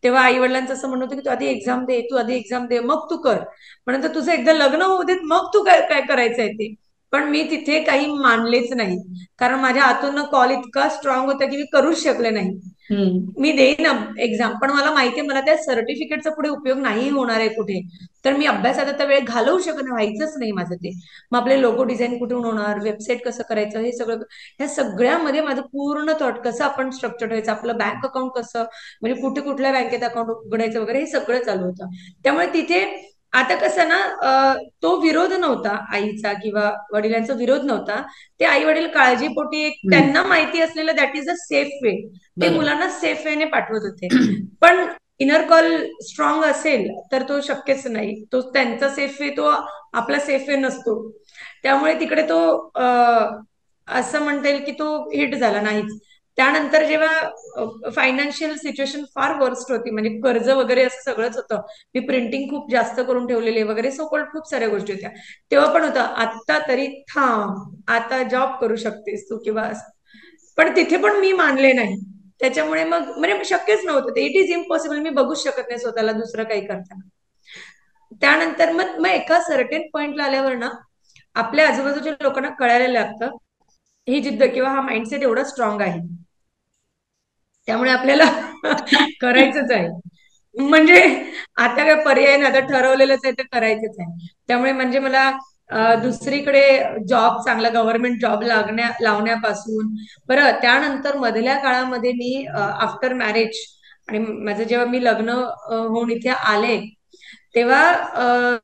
तेव्हा आई वडिलांचं असं म्हणणं होतं की तू आधी एक्झाम दे, तू आधी एक्झाम दे, मग तू कर. म्हणून तुझं एकदा लग्न होऊ देत, मग तू काय काय करायचंय ते. पण मी तिथे काही मानलेच नाही, कारण माझ्या आतून कॉल इतका स्ट्रॉंग होता की मी करूच शकले नाही. मी देईन एक्झाम, पण मला माहितीये मला त्या सर्टिफिकेटचा पुढे उपयोग नाही होणार आहे कुठे. तर मी अभ्यासात आता वेळ घालवू शकत नाही, व्हायचंच नाही माझं ते. मग आपले लोगो डिझाईन कुठून होणार, वेबसाईट कसं करायचं, हे सगळं, ह्या सगळ्यामध्ये माझं पूर्ण थॉट, कसं आपण स्ट्रक्चर ठेवायचं, आपलं बँक अकाउंट कसं, म्हणजे कुठे कुठल्या बँकेत अकाउंट उघडायचं वगैरे, हे सगळं चालू होतं. त्यामुळे तिथे आता कसं ना, तो विरोध नव्हता आईचा किंवा वडिलांचा विरोध नव्हता. ते आई वडील काळजीपोटी एक त्यांना माहिती असलेलं that is a safe way, ते बरोबर. मुलांना सेफ वेने पाठवत होते. पण इनर कॉल स्ट्रॉंग असेल तर तो शक्यच नाही. तो त्यांचा सेफ वे, तो आपला सेफ वे नसतो. त्यामुळे तिकडे तो असं म्हणता येईल की तो हिट झाला नाहीच. त्यानंतर जेव्हा फायनान्शियल सिच्युएशन फार वर्स्ट होती, म्हणजे कर्ज वगैरे असं सगळंच होतं, मी प्रिंटिंग खूप जास्त करून ठेवलेली वगैरे, सो कॉल्ड खूप साऱ्या गोष्टी होत्या. तेव्हा पण होतं, आता तरी थांब, आता जॉब करू शकतेस तू किंवा असं. पण तिथे पण मी मानले नाही. त्याच्यामुळे मग म्हणजे शक्यच नव्हतं ते, इट इज इम्पॉसिबल. मी बघूच शकत नाही स्वतःला दुसरं काही करताना. त्यानंतर मग मग एका सर्टेन पॉइंटला आल्यावर ना, आपल्या आजूबाजूच्या लोकांना कळायला लागतं ही जिद्द किंवा हा माइंडसेट एवढा स्ट्रॉंग आहे, त्यामुळे आपल्याला करायचंच आहे. म्हणजे आता काय पर्याय नाही, आता ठरवलेलंच आहे तर करायचंच आहे. त्यामुळे म्हणजे मला दुसरीकडे जॉब, चांगला गव्हर्नमेंट जॉब लावण्यापासून, बरं त्यानंतर मधल्या काळामध्ये मी आफ्टर मॅरेज, आणि माझं जेव्हा मी लग्न होऊन इथे आले, तेव्हा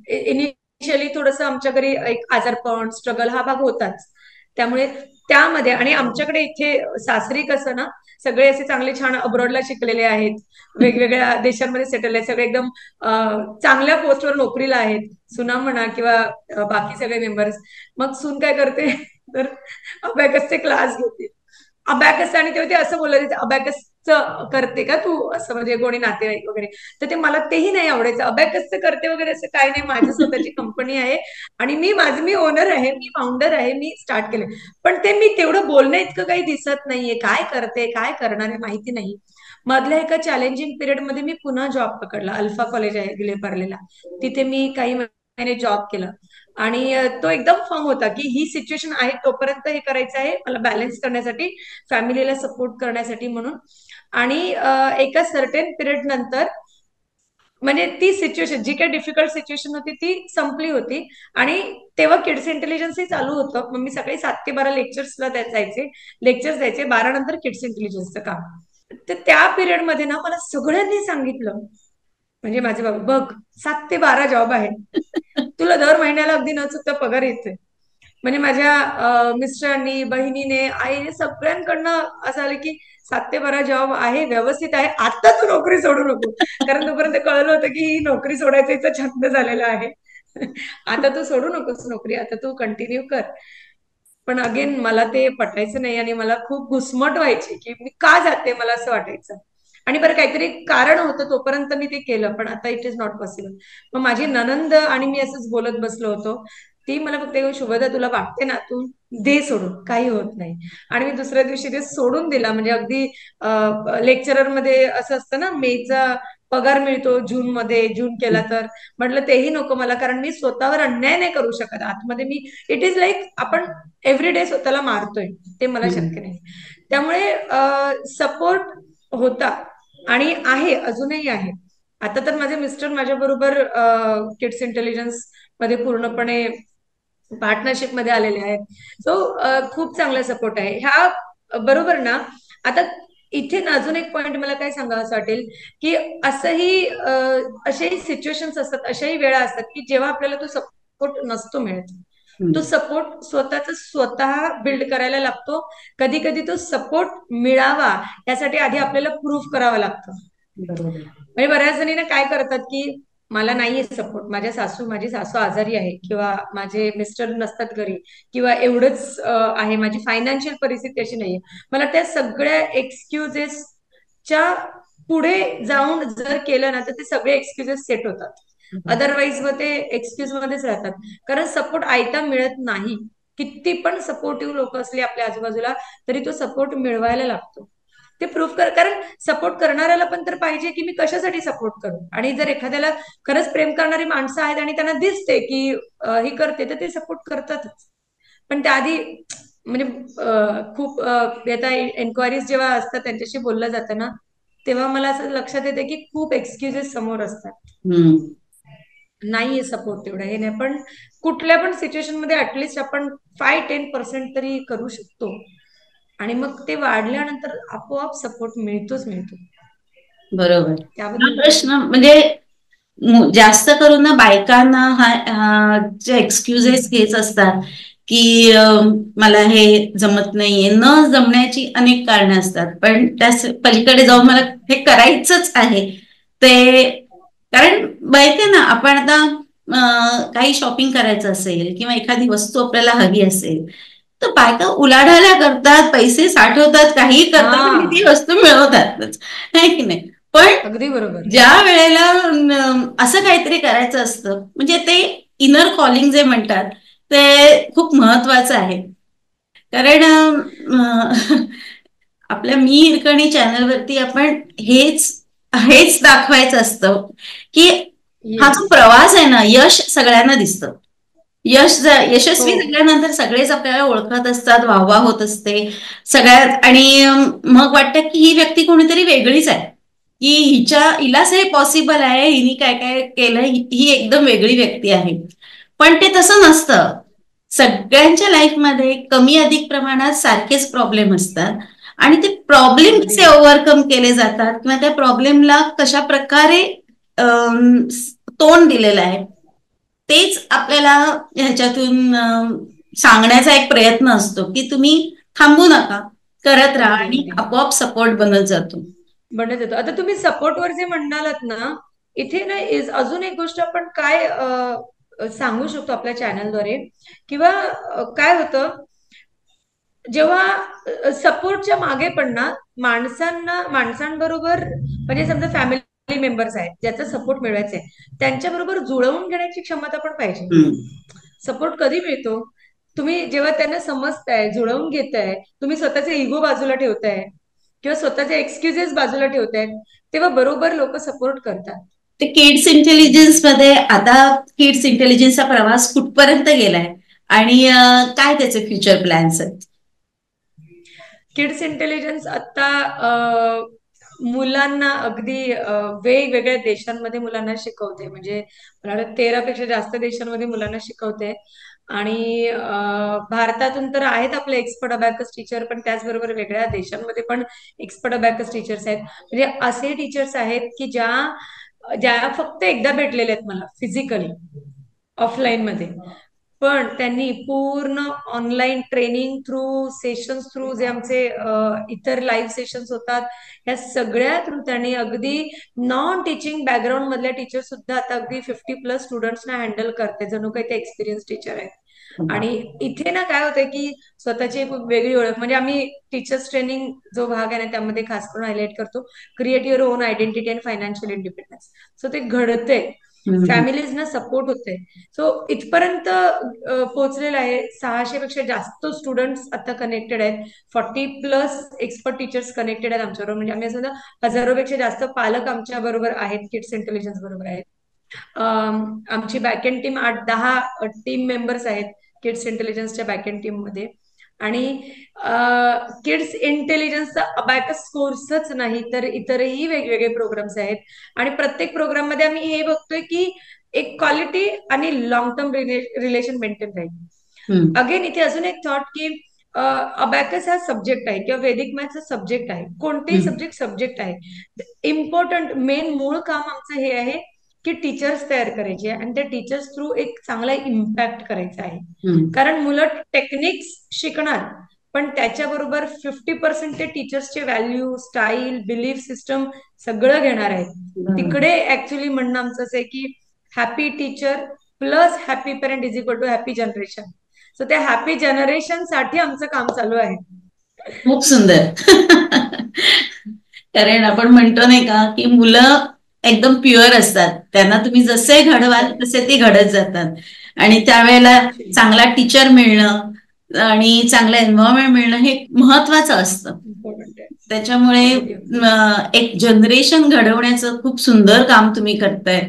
इनिशियली थोडस आमच्या घरी एक आजारपण, स्ट्रगल हा भाग होताच. त्यामुळे त्यामध्ये, आणि आमच्याकडे इथे सासरी कसं ना, सगळे असे चांगले छान अब्रॉडला शिकलेले आहेत, वेगवेगळ्या देशांमध्ये सेटल आहेत, सगळे एकदम चांगल्या पोस्टवर नोकरीला आहेत, सुना म्हणा किंवा बाकी सगळे मेंबर्स. मग सून काय करते तर अबॅकसचे क्लास घेते. अबॅकस, आणि तेव्हा ते असं बोलत, अबॅकस करते का तू, असं म्हणजे कोणी नातेवाईक वगैरे. तर ते मला तेही नाही आवडायचं, अबॅकस करते वगैरे असं काही नाही, माझी स्वतःची कंपनी आहे आणि मी ओनर आहे, मी फाउंडर आहे, मी स्टार्ट केले. पण ते मी तेवढं बोलणं इतकं काही दिसत नाहीये, काय करते काय करणार आहे माहिती नाही. मधल्या एका चॅलेंजिंग पिरियड मध्ये मी पुन्हा जॉब पकडला, अल्फा कॉलेज आहे विलेपार्लेला. तिथे मी काही महिने जॉब केला, आणि तो एकदम फर्म होता की ही सिच्युएशन आहे तोपर्यंत हे करायचं आहे मला, बॅलन्स करण्यासाठी, फॅमिलीला सपोर्ट करण्यासाठी म्हणून. आणि एका सर्टेन पिरियड नंतर, म्हणजे ती सिच्युएशन, जी काही डिफिकल्ट सिच्युएशन होती ती संपली होती. आणि तेव्हा किड्स इंटेलिजन्सही चालू होतं. मग मी सकाळी 7 ते 12 लेक्चर्सला जायचे, लेक्चर्स द्यायचे, 12 नंतर किड्स इंटेलिजन्सचं काम. तर त्या पिरियड मध्ये ना मला सगळ्यांनी सांगितलं, म्हणजे माझे बाबा, बघ 7 ते 12 जॉब आहे, तुला दर महिन्याला अगदी न चुकता पगार येतोय. म्हणजे माझ्या मिस्टरांनी, बहिणीने, आईने, सगळ्यांकडनं असं आलं की 7 ते 12 जॉब आहे, व्यवस्थित आहे, आता तू नोकरी सोडू नको. कारण तोपर्यंत कळलं होतं की ही नोकरी सोडायचा हिचा छंद झालेला आहे. आता तू सोडू नकोस नोकरी, आता तू कंटिन्यू कर. पण अगेन मला ते पटायचं नाही, आणि मला खूप घुसमट व्हायची की मी का जाते, मला असं वाटायचं. आणि बरं काहीतरी कारण होतं, तोपर्यंत मी ते केलं, पण आता इट इज नॉट पॉसिबल. मग माझी ननंद आणि मी असंच बोलत बसलो होतो. ती मला फक्त येऊन, शुभदा तुला वाटते ना, तू दे सोडून, काही होत नाही. आणि मी दुसऱ्या दिवशी ते सोडून दिला. म्हणजे अगदी लेक्चरर मध्ये असं असतं ना, मेचा पगार मिळतो जून मध्ये, जून केला तर, म्हटलं तेही नको मला, कारण मी स्वतःवर अन्याय नाही करू शकत आतमध्ये. मी, इट इज लाईक आपण एव्हरी डे स्वतःला मारतोय, ते मला शक्य नाही. त्यामुळे सपोर्ट होता, आणि आहे, अजूनही आहे. आता तर माझे मिस्टर माझ्या बरोबर किड्स इंटेलिजन्स मध्ये पूर्णपणे पार्टनरशिप मध्ये आलेले आहेत. सो खूप चांगला सपोर्ट आहे ह्या बरोबर ना. आता इथे ना अजून एक पॉइंट मला काय सांगावं असं वाटेल, की असंही अशाही सिच्युएशन्स असतात, अशाही वेळा असतात की जेव्हा आपल्याला तो सपोर्ट नसतो मिळत. तो सपोर्ट स्वतःच स्वतः बिल्ड करायला लागतो. कधी कधी तो सपोर्ट मिळावा यासाठी आधी आपल्याला प्रूव्ह करावं लागतं. बरोबर. म्हणजे बऱ्याच जणींना काय करतात की मला नाहीये सपोर्ट, माझी सासू आजारी आहे, किंवा माझे मिस्टर नसतात घरी, किंवा एवढंच आहे, माझी फायनान्शियल परिस्थिती अशी नाहीये. मला त्या सगळ्या एक्सक्युजेसच्या पुढे जाऊन जर केलं ना, तर ते सगळे एक्सक्युजेस सेट होतात. अदरवाईज मग ते एक्सक्यूज मध्येच राहतात, कारण सपोर्ट आयता मिळत नाही. किती पण सपोर्टिव्ह लोक असले आपल्या आजूबाजूला, तरी तो सपोर्ट मिळवायला लागतो. ते प्रूव्ह कर, कारण सपोर्ट करणाऱ्याला पण तर पाहिजे की मी कशासाठी सपोर्ट करू. आणि जर एखाद्याला खरंच प्रेम करणारी माणसं आहेत आणि त्यांना दिसते की ही करते, तर ते सपोर्ट करतातच. पण त्याआधी म्हणजे खूप आता एन्क्वायरीज जेव्हा असतात त्यांच्याशी बोललं जातं ना, तेव्हा मला असं लक्षात येतं की खूप एक्सक्युजेस समोर असतात. नाहीये सपोर्ट तेवढा, हे नाही. पण कुठल्या पण सिच्युएशन मध्ये ऍटलिस्ट आपण 5-10% तरी करू शकतो, आणि मग ते वाढल्यानंतर आपोआप सपोर्ट मिळतोच मिळतो. बरोबर. हा त्याबद्दल प्रश्न म्हणजे जास्त करून ना बायकांना हा जे एक्सक्युजेस हेच असतात की मला हे जमत नाहीये. न जमण्याची अनेक कारणं असतात, पण त्या पलीकडे जाऊन मला हे करायचंच आहे. ते कारण माहितीये ना, आपण आता काही शॉपिंग करायचं असेल किंवा एखादी वस्तू आपल्याला हवी असेल तर बायका उलाढाल्या करतात, पैसे साठवतात, काही करतात आणि ती हा, वस्तू मिळवतातच, है की नाही. पण अगदी बरोबर. ज्या वेळेला असं काहीतरी करायचं असतं, म्हणजे ते इनर कॉलिंग जे म्हणतात ते खूप महत्वाचं आहे. कारण आपल्या मी हिरकणी चॅनलवरती आपण हेच हेच दाखवायचं असतं की हा येस. जो प्रवास आहे ना, यश सगळ्यांना दिसतं. हो, यशस्वी झाल्यानंतर सगळेच आपल्याला ओळखत असतात, वाहवा होत असते सगळ्यात. आणि मग वाटतं की ही व्यक्ती कोणीतरी वेगळीच आहे, की हिलाच हे पॉसिबल आहे, हिने काय काय केलं, ही एकदम वेगळी व्यक्ती आहे. पण ते तसं नसतं. सगळ्यांच्या लाईफमध्ये कमी अधिक प्रमाणात सारखेच प्रॉब्लेम असतात आणि ते प्रॉब्लेम अगदी. कसे ओव्हरकम केले जातात किंवा त्या प्रॉब्लेमला कशा प्रकारे तोंड दिलेलं आहे तेच आपल्याला ह्याच्यातून सांगण्याचा एक प्रयत्न असतो की तुम्ही थांबू नका, करत राहा अगदी, आणि अगदी. आपोआप सपोर्ट बनत जातो. बनत येतो. आता तुम्ही सपोर्टवर जे म्हणालात ना, इथे ना अजून एक गोष्ट आपण काय सांगू शकतो आपल्या चॅनलद्वारे, किंवा काय होतं जेव्हा सपोर्टच्या मागे पण ना माणसांबरोबर, म्हणजे समजा फॅमिली मेंबर्स आहेत ज्याचा सपोर्ट मिळवायचा आहे, त्यांच्याबरोबर जुळवून घेण्याची क्षमता पण पाहिजे. सपोर्ट कधी मिळतो? तुम्ही जेव्हा त्यांना समजताय, जुळवून घेताय, तुम्ही स्वतःचे इगो बाजूला ठेवताय किंवा स्वतःचे एक्सक्युजेस बाजूला ठेवताय, तेव्हा बरोबर लोक सपोर्ट करतात. ते किड्स इंटेलिजन्स मध्ये आता किड्स इंटेलिजन्सचा प्रवास कुठपर्यंत गेलाय आणि काय त्याचे फ्युचर प्लॅन्स आहेत? किड्स इंटेलिजन्स आता मुलांना अगदी वेगवेगळ्या देशांमध्ये मुलांना शिकवते. म्हणजे मला वाटतं 13 पेक्षा जास्त देशांमध्ये मुलांना शिकवते. आणि भारतातून तर आहेत आपले एक्सपर्ट अबॅकस टीचर, पण त्याचबरोबर वेगळ्या देशांमध्ये पण एक्सपर्ट अबॅकस टीचर्स आहेत. म्हणजे असे टीचर्स आहेत की ज्या ज्या फक्त एकदा भेटलेले आहेत मला फिजिकली ऑफलाईन मध्ये, पण त्यांनी पूर्ण online training through, sessions through, जे आमचे इतर लाईव्ह सेशन्स होतात, या सगळ्या थ्रू त्यांनी अगदी नॉन टीचिंग बॅकग्राऊंड मधल्या टीचर सुद्धा आता अगदी 50+ स्टुडंट्सना हँडल करते, जणू काही ते एक्सपिरियन्स टीचर आहेत. आणि इथे ना काय होतंय की स्वतःची एक वेगळी ओळख, म्हणजे आम्ही टीचर्स ट्रेनिंग जो भाग आहे ना त्यामध्ये खास करून हायलाइट करतो, create your on identity and financial independence. So ते घडतंय, फॅमिलीजना सपोर्ट होते. सो इथपर्यंत पोहोचलेलं आहे. 600 पेक्षा जास्त स्टुडंट्स आता कनेक्टेड आहेत, 40+ एक्सपर्ट टीचर्स कनेक्टेड आहेत आमच्याबरोबर. म्हणजे आम्ही असं 1000पेक्षा जास्त पालक आमच्या बरोबर आहेत, किड्स इंटेलिजन्स बरोबर आहेत. आमची बॅकएंड टीम 8-10 टीम मेंबर्स आहेत किड्स इंटेलिजन्सच्या बॅकएंड टीम मध्ये. आणि किड्स इंटेलिजन्सचा अबॅकस कोर्सच नाही तर इतरही वेगवेगळे प्रोग्राम्स आहेत. आणि प्रत्येक प्रोग्राम मध्ये आम्ही हे बघतोय की एक क्वालिटी आणि लॉंग टर्म रिलेशन मेंटेन राहील. अगेन इथे अजून एक थॉट की अबॅकस हा सब्जेक्ट आहे किंवा वैदिक मॅथ्स हा सब्जेक्ट आहे, कोणतेही सब्जेक्ट आहे. इम्पॉर्टंट मेन मूळ काम आमचं हे आहे की टीचर्स तयार करायचे आणि त्या टीचर्स थ्रू एक चांगला इम्पॅक्ट करायचा आहे. कारण मुलं टेक्निक्स शिकणार, पण त्याच्याबरोबर 50% ते टीचर्सचे व्हॅल्यू, स्टाईल, बिलीफ सिस्टम सगळं घेणार आहेत. तिकडे ऍक्च्युली म्हणणं आमचं असं आहे की happy teacher plus happy parent is equal to happy generation. So त्या हॅपी जनरेशन साठी आमचं काम चालू आहे. खूप सुंदर. कारण आपण म्हणतो नाही का की मुलं एकदम प्युअर असतात, त्यांना तुम्ही जसे घडवाल तसे ते घडत जातात. आणि त्यावेळेला चांगला टीचर मिळणं आणि चांगलं एन्व्हायरमेंट मिळणं हे महत्वाचं असतं. इम्पॉर्टंट आहे. त्याच्यामुळे अगदी अगदी. एक जनरेशन घडवण्याचं खूप सुंदर काम तुम्ही करताय.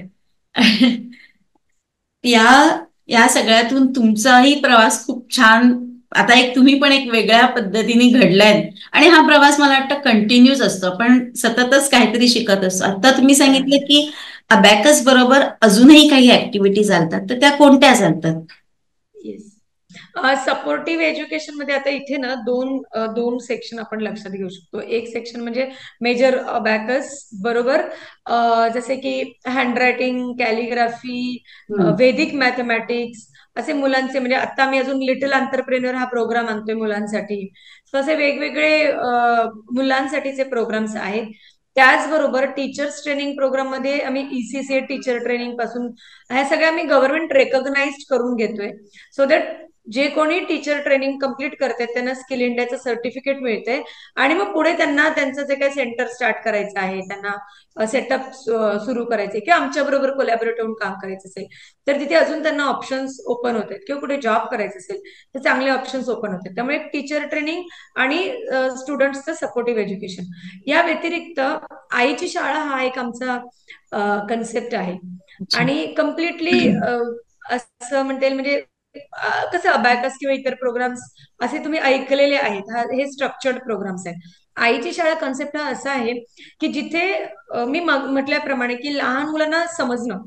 या या सगळ्यातून तुमचाही प्रवास खूप छान आता एक तुम्ही पण एक वेगळ्या पद्धतीने घडलाय आणि हा प्रवास मला वाटतं कंटिन्यूच असतो. आपण सततच काहीतरी शिकत असतो. आता तुम्ही सांगितलं की अबॅकस बरोबर अजूनही काही ऍक्टिव्हिटी चालतात, तर त्या कोणत्या चालतात? येस. सपोर्टिव्ह एज्युकेशन मध्ये आता इथे ना दोन सेक्शन आपण लक्षात घेऊ शकतो. एक सेक्शन म्हणजे मेजर अबॅकस बरोबर, जसे की हँडरायटिंग, कॅलिग्राफी, वेदिक मॅथमॅटिक्स, असे मुलांचे, म्हणजे आता आम्ही अजून लिटल एंटरप्रेन्योर हा प्रोग्राम आणतोय मुलांसाठी. So असे वेगवेगळे मुलांसाठीचे प्रोग्राम्स आहेत. त्याचबरोबर टीचर्स ट्रेनिंग प्रोग्राम मध्ये आम्ही ECCA टीचर ट्रेनिंग पासून ह्या सगळ्या आम्ही गव्हर्नमेंट रेकॉग्नाइज्ड करून घेतोय, सो दॅट जे कोणी टीचर ट्रेनिंग कंप्लीट करतात त्यांना स्किल इंडियाचं सर्टिफिकेट मिळते. आणि मग पुढे त्यांना त्यांचं जे काही सेंटर स्टार्ट करायचं आहे, त्यांना सेटअप सुरू करायचे किंवा आमच्या बरोबर कोलॅबोरेट होऊन काम करायचं असेल, तर तिथे अजून त्यांना ऑप्शन्स ओपन होतात. किंवा कुठे जॉब करायचं असेल तर चांगले ऑप्शन्स ओपन होतात. त्यामुळे टीचर ट्रेनिंग आणि स्टुडंट्सचं सपोर्टिव्ह एज्युकेशन. या व्यतिरिक्त आईची शाळा हा एक आमचा कन्सेप्ट आहे. आणि कम्प्लिटली असं म्हणता येईल, म्हणजे कसं अबॅकस किंवा इतर प्रोग्राम्स असे तुम्ही ऐकलेले आहेत, हे स्ट्रक्चर्ड प्रोग्राम्स आहेत. आईची शाळा कन्सेप्ट हा असा आहे की जिथे मी म्हटल्याप्रमाणे की लहान मुलांना समजणं,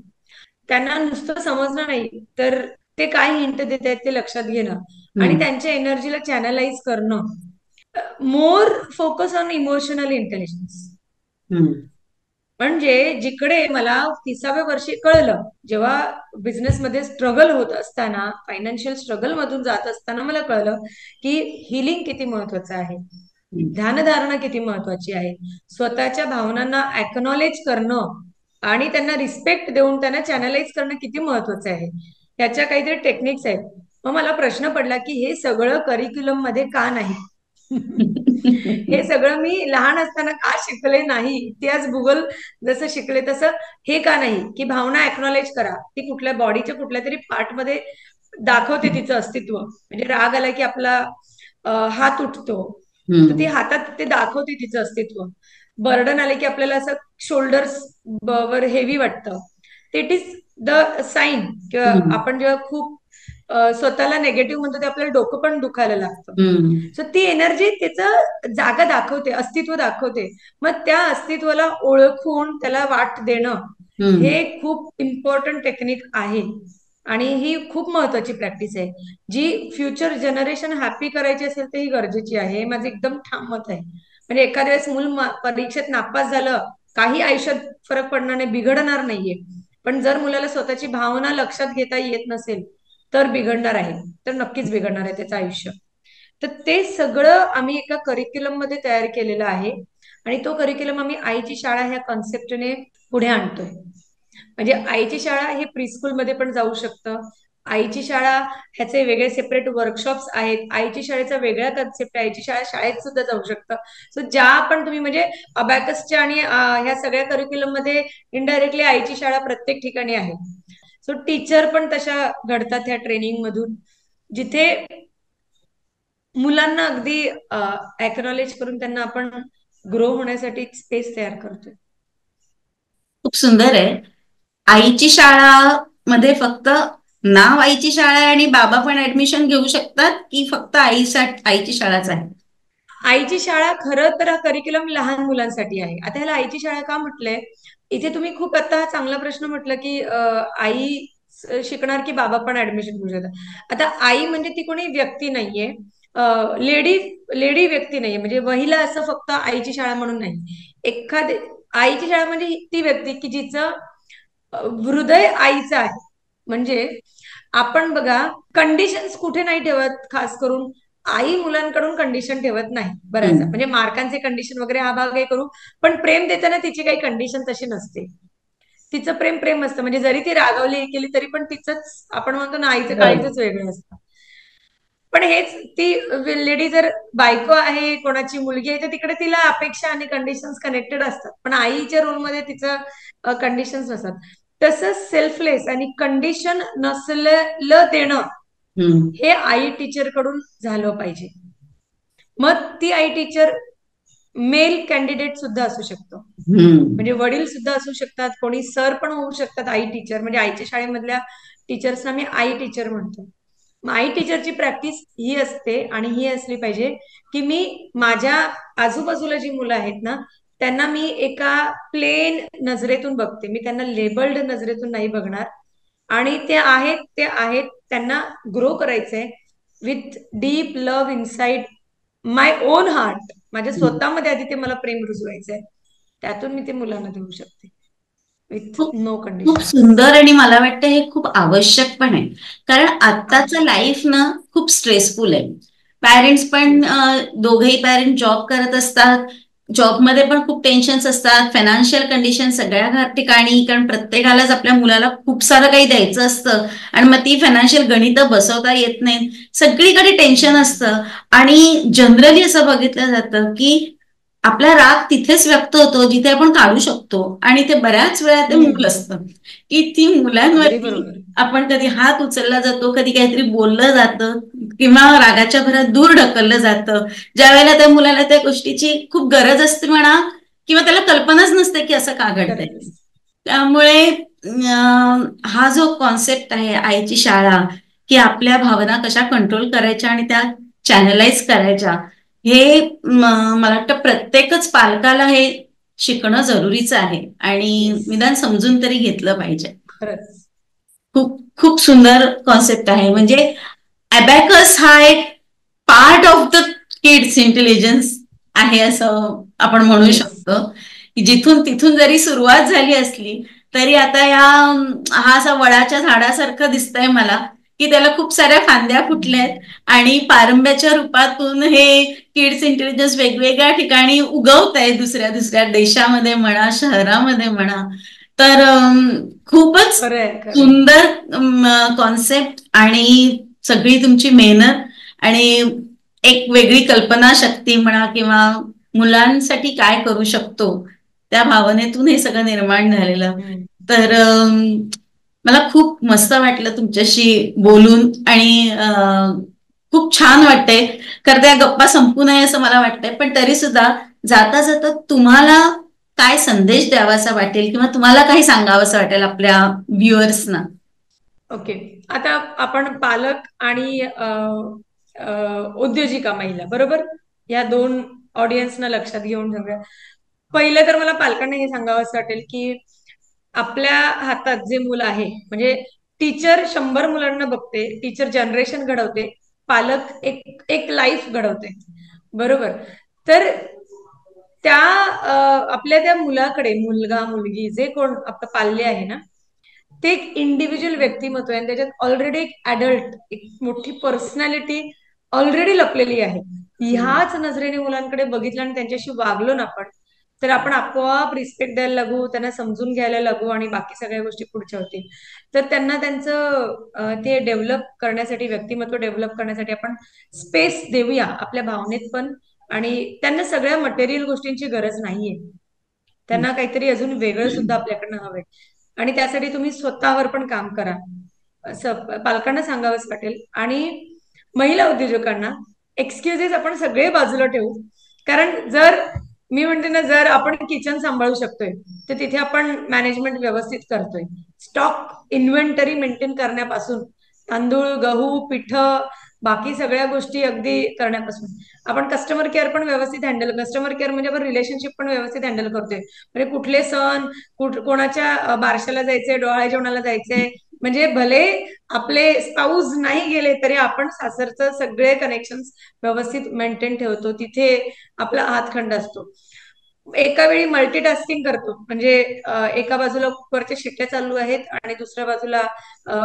त्यांना नुसतं समजणं नाही तर ते काय हिंट देत आहेत ते लक्षात घेणं आणि त्यांच्या एनर्जीला चॅनलाइज करणं. More focus on emotional intelligence. म्हणजे जिकडे मला 30व्या वर्षी कळलं, जेव्हा बिझनेसमध्ये स्ट्रगल होत असताना, फायनान्शियल स्ट्रगल मधून जात असताना मला कळलं की हिलिंग किती महत्वाचं आहे, ध्यानधारणा किती महत्वाची आहे, स्वतःच्या भावनांना ऍक्नॉलेज करणं आणि त्यांना रिस्पेक्ट देऊन त्यांना चॅनलाइज करणं किती महत्वाचं आहे. त्याच्या काहीतरी टेक्निक्स आहेत. मग मला प्रश्न पडला की हे सगळं करिक्युलम मध्ये का नाही? हे सगळं मी लहान असताना का शिकले नाही? इतिहास, भूगोल जसं शिकले तसं हे का नाही? की भावना ऍक्नॉलेज करा, ती कुठल्या बॉडीच्या कुठल्या तरी पार्ट मध्ये दाखवते तिचं अस्तित्व. म्हणजे राग आला की आपला हात उठतो, तर ती हातात ते दाखवते तिचं अस्तित्व. बर्डन आले की आपल्याला असं शोल्डर्स वर हेवी वाटतं. It is the sign. किंवा आपण जेव्हा खूप स्वतःला नेगेटिव्ह म्हणतो ते आपल्याला डोकं पण दुखायला लागतं. सो ती एनर्जी त्याचं जागा दाखवते, अस्तित्व दाखवते. मग त्या अस्तित्वाला ओळखून त्याला वाट देणं हे खूप इम्पॉर्टंट टेक्निक आहे. आणि ही खूप महत्वाची प्रॅक्टिस आहे, जी फ्युचर जनरेशन हॅपी करायची असेल तर ही गरजेची आहे. हे माझं एकदम ठाम मत आहे. म्हणजे एखाद्या वेळेस मूल परीक्षेत नापास झालं, काही आयुष्यात फरक पडणार नाही, बिघडणार नाहीये. पण जर मुलाला स्वतःची भावना लक्षात घेता येत नसेल तर बिघडणार आहे, तर नक्कीच बिघडणार आहे त्याचं आयुष्य. तर ते सगळं आम्ही एका करिक्युलम मध्ये तयार केलेलं आहे. आणि तो करिक्युलम आम्ही आईची शाळा ह्या कॉन्सेप्टने पुढे आणतोय. म्हणजे आईची शाळा हे प्रीस्कूल मध्ये पण जाऊ शकतं. आईची शाळा ह्याचे वेगळे सेपरेट वर्कशॉप्स आहेत. आईची शाळेचा वेगळा कन्सेप्ट आहे. आईची शाळा शाळेत सुद्धा जाऊ शकतं. सो ज्या पण तुम्ही म्हणजे अबॅकसच्या आणि ह्या सगळ्या करिक्युलम मध्ये इनडायरेक्टली आईची शाळा प्रत्येक ठिकाणी आहे. सो टीचर पण तशा घडतात ह्या ट्रेनिंग मधून, जिथे मुलांना अगदी ऍक्नॉलेज करून त्यांना आपण ग्रो होण्यासाठी स्पेस तयार करतोय. खूप सुंदर आहे. आईची शाळा मध्ये फक्त नाव आईची शाळा आहे आणि बाबा पण ऍडमिशन घेऊ शकतात, की फक्त आईची शाळाच आहे? आईची शाळा खरं तर हा करिक्युलम लहान मुलांसाठी आहे. आता ह्याला आईची शाळा का म्हटलंय? इथे तुम्ही खूप आता चांगला प्रश्न म्हटलं की आई शिकणार की बाबा पण ऍडमिशन घेऊ शकतात. आता आई म्हणजे ती कोणी व्यक्ती नाहीये, लेडी लेडी व्यक्ती नाहीये. म्हणजे महिला असं फक्त आईची शाळा म्हणून नाही. एखादी आईची शाळा म्हणजे ती व्यक्ती की जिचं हृदय आईचं आहे. म्हणजे आपण बघा, कंडिशन्स कुठे नाही ठेवत, खास करून आई मुलांकडून कंडिशन ठेवत नाही बऱ्याचदा. म्हणजे मार्कांचे कंडिशन वगैरे हा भाग हे करू, पण प्रेम देताना तिची काही कंडिशन तशी नसते. तिचं प्रेम प्रेम असतं. म्हणजे जरी ती रागवली केली तरी पण तिचंच, आपण म्हणतो ना, आईचं काळीजच वेगळं असतं. पण हेच ती लेडी जर बायको आहे, कोणाची मुलगी आहे, तर तिकडे तिला अपेक्षा आणि कंडिशन्स कनेक्टेड असतात. पण आईच्या रोलमध्ये तिचं कंडिशन्स नसतात. तसंच सेल्फलेस आणि कंडिशन नसलेलं देणं हे आई टीचर कडून झालं पाहिजे. मग ती आई टीचर मेल कॅन्डिडेट सुद्धा असू शकतो. म्हणजे वडील सुद्धा असू शकतात, कोणी सर पण होऊ शकतात आई टीचर. म्हणजे आईच्या शाळेमधल्या टीचर्सना मी आई टीचर म्हणतो. माय टीचरची प्रॅक्टिस ही असते आणि ही असली पाहिजे की मी माझ्या आजूबाजूला जी मुलं आहेत ना त्यांना मी एका प्लेन नजरेतून बघते. मी त्यांना लेबल्ड नजरेतून नाही बघणार. आणि ते आहेत त्यांना ग्रो करायचंय with deep love inside my on heart. माझ्या स्वतःमध्ये आधी ते मला प्रेम रुजवायचंय. त्यातून मी ते मुलांना देऊ शकते विथ खूप नो खूप कंडिशन्स. सुंदर आणि मला वाटतं हे खूप आवश्यक पण आहे. कारण आत्ताचं आवश्यक. लाईफ ना खूप स्ट्रेसफुल आहे. पॅरेंट्स पण येस. दोघेही पॅरेंट जॉब करत असतात. जॉबमध्ये पण खूप टेन्शन्स असतात. फायनान्शियल कंडिशन सगळ्या ठिकाणी, कारण प्रत्येकालाच आपल्या मुलाला खूप सारं काही द्यायचं असतं आणि मग ती फायनान्शियल गणितं बसवता येत नाहीत. सगळीकडे टेन्शन असतं आणि जनरली असं बघितलं जातं की आपला राग तिथेच व्यक्त होतो जिथे आपण काढू शकतो आणि ते बऱ्याच वेळा ते मूल हम्म. असतं की ती अगदी मुलांवरती बरोबर. आपण कधी हात उचलला जातो, कधी काहीतरी बोललं जातं किंवा रागाच्या भरात दूर ढकललं जातं, ज्या वेळेला त्या मुलाला त्या गोष्टीची खूप गरज असते म्हणा किंवा त्याला कल्पनाच नसते की असं का घडतंय. गरज असते. त्यामुळे हा जो कॉन्सेप्ट आहे आईची शाळा, की आपल्या भावना कशा कंट्रोल करायच्या आणि त्या चॅनलाइज करायच्या, हे मला वाटतं प्रत्येकच पालकाला हे शिकणं जरुरीचं आहे आणि येस. निदान समजून तरी घेतलं पाहिजे. खरंच. खूप खूप सुंदर कॉन्सेप्ट आहे. म्हणजे येस. अबॅकस हा एक part of the kids intelligence आहे असं आपण म्हणू येस. शकतो. की जिथून तिथून जरी सुरुवात झाली असली तरी आता हा असा वडाच्या झाडासारखं दिसतंय मला, की त्याला खूप साऱ्या फांद्या फुटल्यात आणि पारंब्याच्या रूपातून हे किड्स इंटेलिजन्स वेगवेगळ्या ठिकाणी उगवत आहे, दुसऱ्या दुसऱ्या देशामध्ये म्हणा, शहरामध्ये म्हणा. तर खूपच खरंय. खरंय. सुंदर कॉन्सेप्ट आणि सगळी तुमची मेहनत आणि एक वेगळी कल्पना शक्ती म्हणा किंवा मुलांसाठी काय करू शकतो त्या भावनेतून हे सगळं निर्माण झालेलं. हम्म. तर मला खूप मस्त वाटलं तुमच्याशी बोलून आणि खूप छान वाटतंय. खरं त्या गप्पा संपू नये असं मला वाटतंय, पण तरी सुद्धा जाता जाता तुम्हाला काय संदेश द्यावासा वाटेल किंवा तुम्हाला काही सांगावंसं वाटेल आपल्या व्ह्युअर्सना? ओके. आता आपण पालक आणि उद्योजिका महिला बरोबर या दोन ऑडियन्सना लक्षात घेऊन जाऊया. पहिलं तर मला पालकांना हे सांगावंसं वाटेल की आपल्या हातात जे मूल आहे म्हणजे टीचर 100 मुलांना बघते, टीचर जनरेशन घडवते, पालक एक एक लाईफ घडवते बरोबर. तर त्या आपल्या त्या मुलाकडे मुलगा मुलगी जे कोण आपलं पाल्य आहे ना ते एक इंडिव्हिज्युअल व्यक्तिमत्व आहे आणि त्याच्यात ऑलरेडी एक ऍडल्ट एक मोठी पर्सनॅलिटी ऑलरेडी लपलेली आहे. ह्याच नजरेने मुलांकडे बघितलं आणि त्यांच्याशी वागलो ना आपण तर आपण आपोआप रिस्पेक्ट द्यायला लागू, त्यांना समजून घ्यायला लागू आणि बाकी सगळ्या गोष्टी पुढच्या होतील. तर त्यांना त्यांचं ते डेव्हलप करण्यासाठी व्यक्तिमत्व डेव्हलप करण्यासाठी आपण स्पेस देऊया आपल्या भावनेत पण. आणि त्यांना सगळ्या मटेरियल गोष्टींची गरज नाहीये. त्यांना काहीतरी अजून वेगळं सुद्धा आपल्याकडनं हवंय आणि त्यासाठी तुम्ही स्वतःवर पण काम करा असं पालकांना सांगावंच वाटेल. आणि महिला उद्योजकांना एक्सक्युजेस आपण सगळे बाजूला ठेवू. कारण जर मी म्हणते ना जर आपण किचन सांभाळू शकतोय तर तिथे आपण मॅनेजमेंट व्यवस्थित करतोय. स्टॉक इन्व्हेंटरी मेंटेन करण्यापासून तांदूळ गहू पीठ बाकी सगळ्या गोष्टी अगदी करण्यापासून आपण कस्टमर केअर पण व्यवस्थित हँडल कस्टमर केअर म्हणजे आपण रिलेशनशिप पण व्यवस्थित हँडल करतोय. म्हणजे कुठले सण कोणाच्या बारशाला जायचंय डोहाळे जेवणाला जायचंय म्हणजे भले आपले स्पाऊस नाही गेले तरी आपण सासरचं सगळे कनेक्शन व्यवस्थित मेंटेन ठेवतो. तिथे आपला हातखंड असतो. एका वेळी मल्टीटास्किंग करतो म्हणजे एका बाजूला कुकरच्या शिट्ट्या चालू आहेत आणि दुसऱ्या बाजूला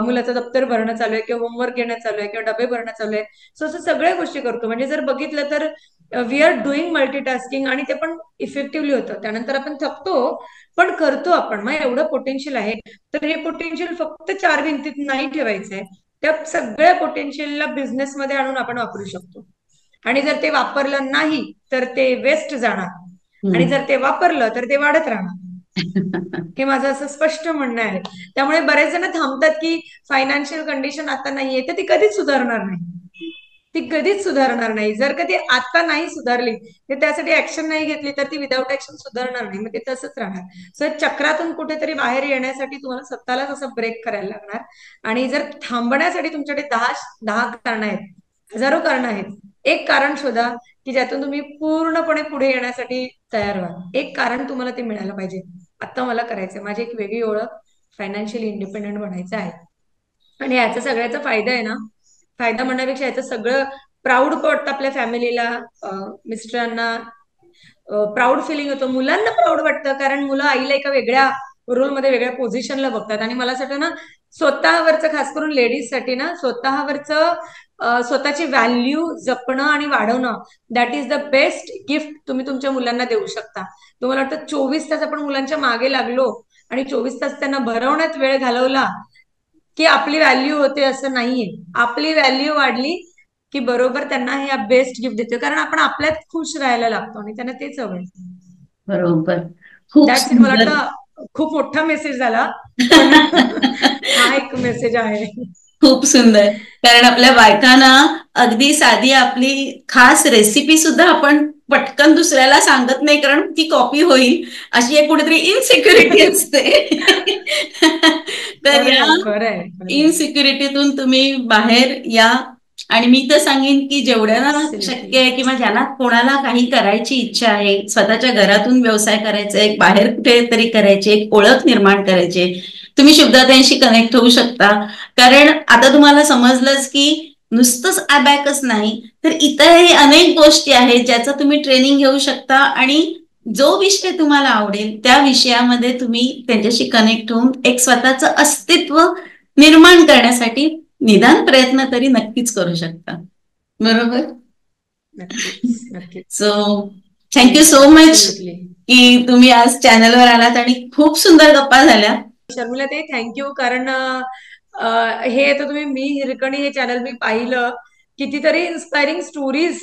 मुलाचं दप्तर भरणं चालू आहे किंवा होमवर्क घेणं चालू आहे किंवा डबे भरणं चालू आहे. सो असं सगळ्या गोष्टी करतो. म्हणजे जर बघितलं तर वी आर डुईंग मल्टीटास्किंग आणि ते पण इफेक्टिव्हली होतं. त्यानंतर आपण थकतो पण करतो आपण. मग एवढं पोटेन्शियल आहे तर हे पोटेन्शियल फक्त चार भिंतीत नाही ठेवायचंय. त्या सगळ्या पोटेन्शियलला बिझनेसमध्ये आणून आपण वापरू शकतो. आणि जर ते वापरलं नाही तर ते वेस्ट जाणार आणि जर ते वापरलं तर ते वाढत राहणार. हे माझं असं स्पष्ट म्हणणं आहे. त्यामुळे बरेच जण थांबतात की फायनान्शियल कंडिशन आता नाहीये तर ती कधीच सुधारणार नाही. ती कधीच सुधारणार नाही. जर का ती आता नाही सुधारली, तर त्यासाठी ऍक्शन नाही घेतली, तर ती विदाऊट ऍक्शन सुधारणार नाही. मग ते तसंच राहणार. सो चक्रातून कुठेतरी बाहेर येण्यासाठी तुम्हाला स्वतःलाच असं ब्रेक करायला लागणार. आणि जर थांबण्यासाठी तुमच्याकडे 10 कारणं आहेत, हजारो कारणं आहेत, एक कारण शोधा की ज्यातून तुम्ही पूर्णपणे पुढे येण्यासाठी तयार व्हा. एक कारण तुम्हाला ते मिळालं पाहिजे. आता मला करायचंय, माझी एक वेगळी ओळख, फायनान्शियली इंडिपेंडेंट बनायचं आहे. आणि याचा सगळ्याचा फायदा आहे ना, फायदा म्हणण्यापेक्षा याचं सगळं प्राऊड वाटतं आपल्या फॅमिलीला, मिस्टरांना प्राऊड फिलिंग होतं, मुलांना प्राऊड वाटतं, कारण मुलं आईला एका वेगळ्या रोलमध्ये वेगळ्या पोझिशनला बघतात. आणि मला असं वाटतं ना, स्वतःवरचं, खास करून लेडीजसाठी ना, स्वतःवरचं स्वतःची व्हॅल्यू जपणं आणि वाढवणं, that is the best gift तुम्ही तुमच्या मुलांना देऊ शकता. तुम्हाला वाटतं 24 तास आपण मुलांच्या मागे लागलो आणि 24 तास त्यांना भरवण्यात वेळ घालवला की आपली व्हॅल्यू होते, असं नाहीये. आपली व्हॅल्यू वाढली की बरोबर त्यांना हे बेस्ट गिफ्ट देतो, कारण आपण आपल्यात खुश राहायला लागतो आणि त्यांना तेच हवंय. बरोबर. खूप दॅट्स इट. मला सुंदर. वाटतं खूप मोठा मेसेज झाला, पण हा एक मेसेज आहे. खूप सुंदर. कारण आपल्या बायकांना अगदी साधी आपली खास रेसिपी सुद्धा आपण पटकन दुसऱ्याला सांगत नाही, कारण ती कॉपी होईल अशी एक कुठेतरी इनसिक्युरिटी असते. तर या खरंय, खरंय, खरंय. इनसिक्युरिटीतून तुम्ही बाहेर या. आणि मी तर सांगेन की जेवढ्यांना ऍब्सोल्युटली. शक्य आहे किंवा ज्यांना कोणाला काही करायची इच्छा आहे, स्वतःच्या घरातून व्यवसाय करायचा आहे, बाहेर कुठेतरी करायचे, एक ओळख निर्माण करायची, तुम्ही शुभदातांशी कनेक्ट होऊ शकता. कारण आता तुम्हाला समजलंच की नुसतंच अबॅकस नाही, तर इतरही अनेक गोष्टी आहेत ज्याचं तुम्ही ट्रेनिंग घेऊ शकता. आणि जो विषय तुम्हाला आवडेल त्या विषयामध्ये तुम्ही त्यांच्याशी कनेक्ट होऊन एक स्वतःचं अस्तित्व निर्माण करण्यासाठी निदान प्रयत्न तरी नक्कीच करू शकता. बरोबर. नक्कीच, नक्कीच. So thank you yes, so much absolutely. की तुम्ही आज चॅनलवर आलात आणि खूप सुंदर गप्पा झाल्या. शर्मिला ते थँक्यू, कारण हे आता तुम्ही मी हिरकणी हे चॅनल मी पाहिलं, कितीतरी इन्स्पायरिंग स्टोरीज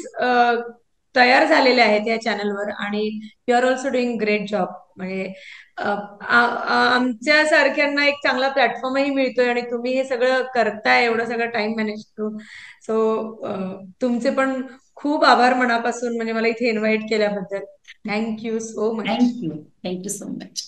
तयार झालेल्या आहेत या चॅनलवर. आणि you are also doing great job. म्हणजे आमच्या सारख्यांना एक चांगला प्लॅटफॉर्मही मिळतोय आणि तुम्ही हे सगळं करताय, एवढं सगळं टाइम मॅनेज करून. सो तुमचे पण खूप आभार मनापासून, म्हणजे मला इथे इन्व्हाइट केल्याबद्दल. Thank you so much. Thank you. Thank you so much.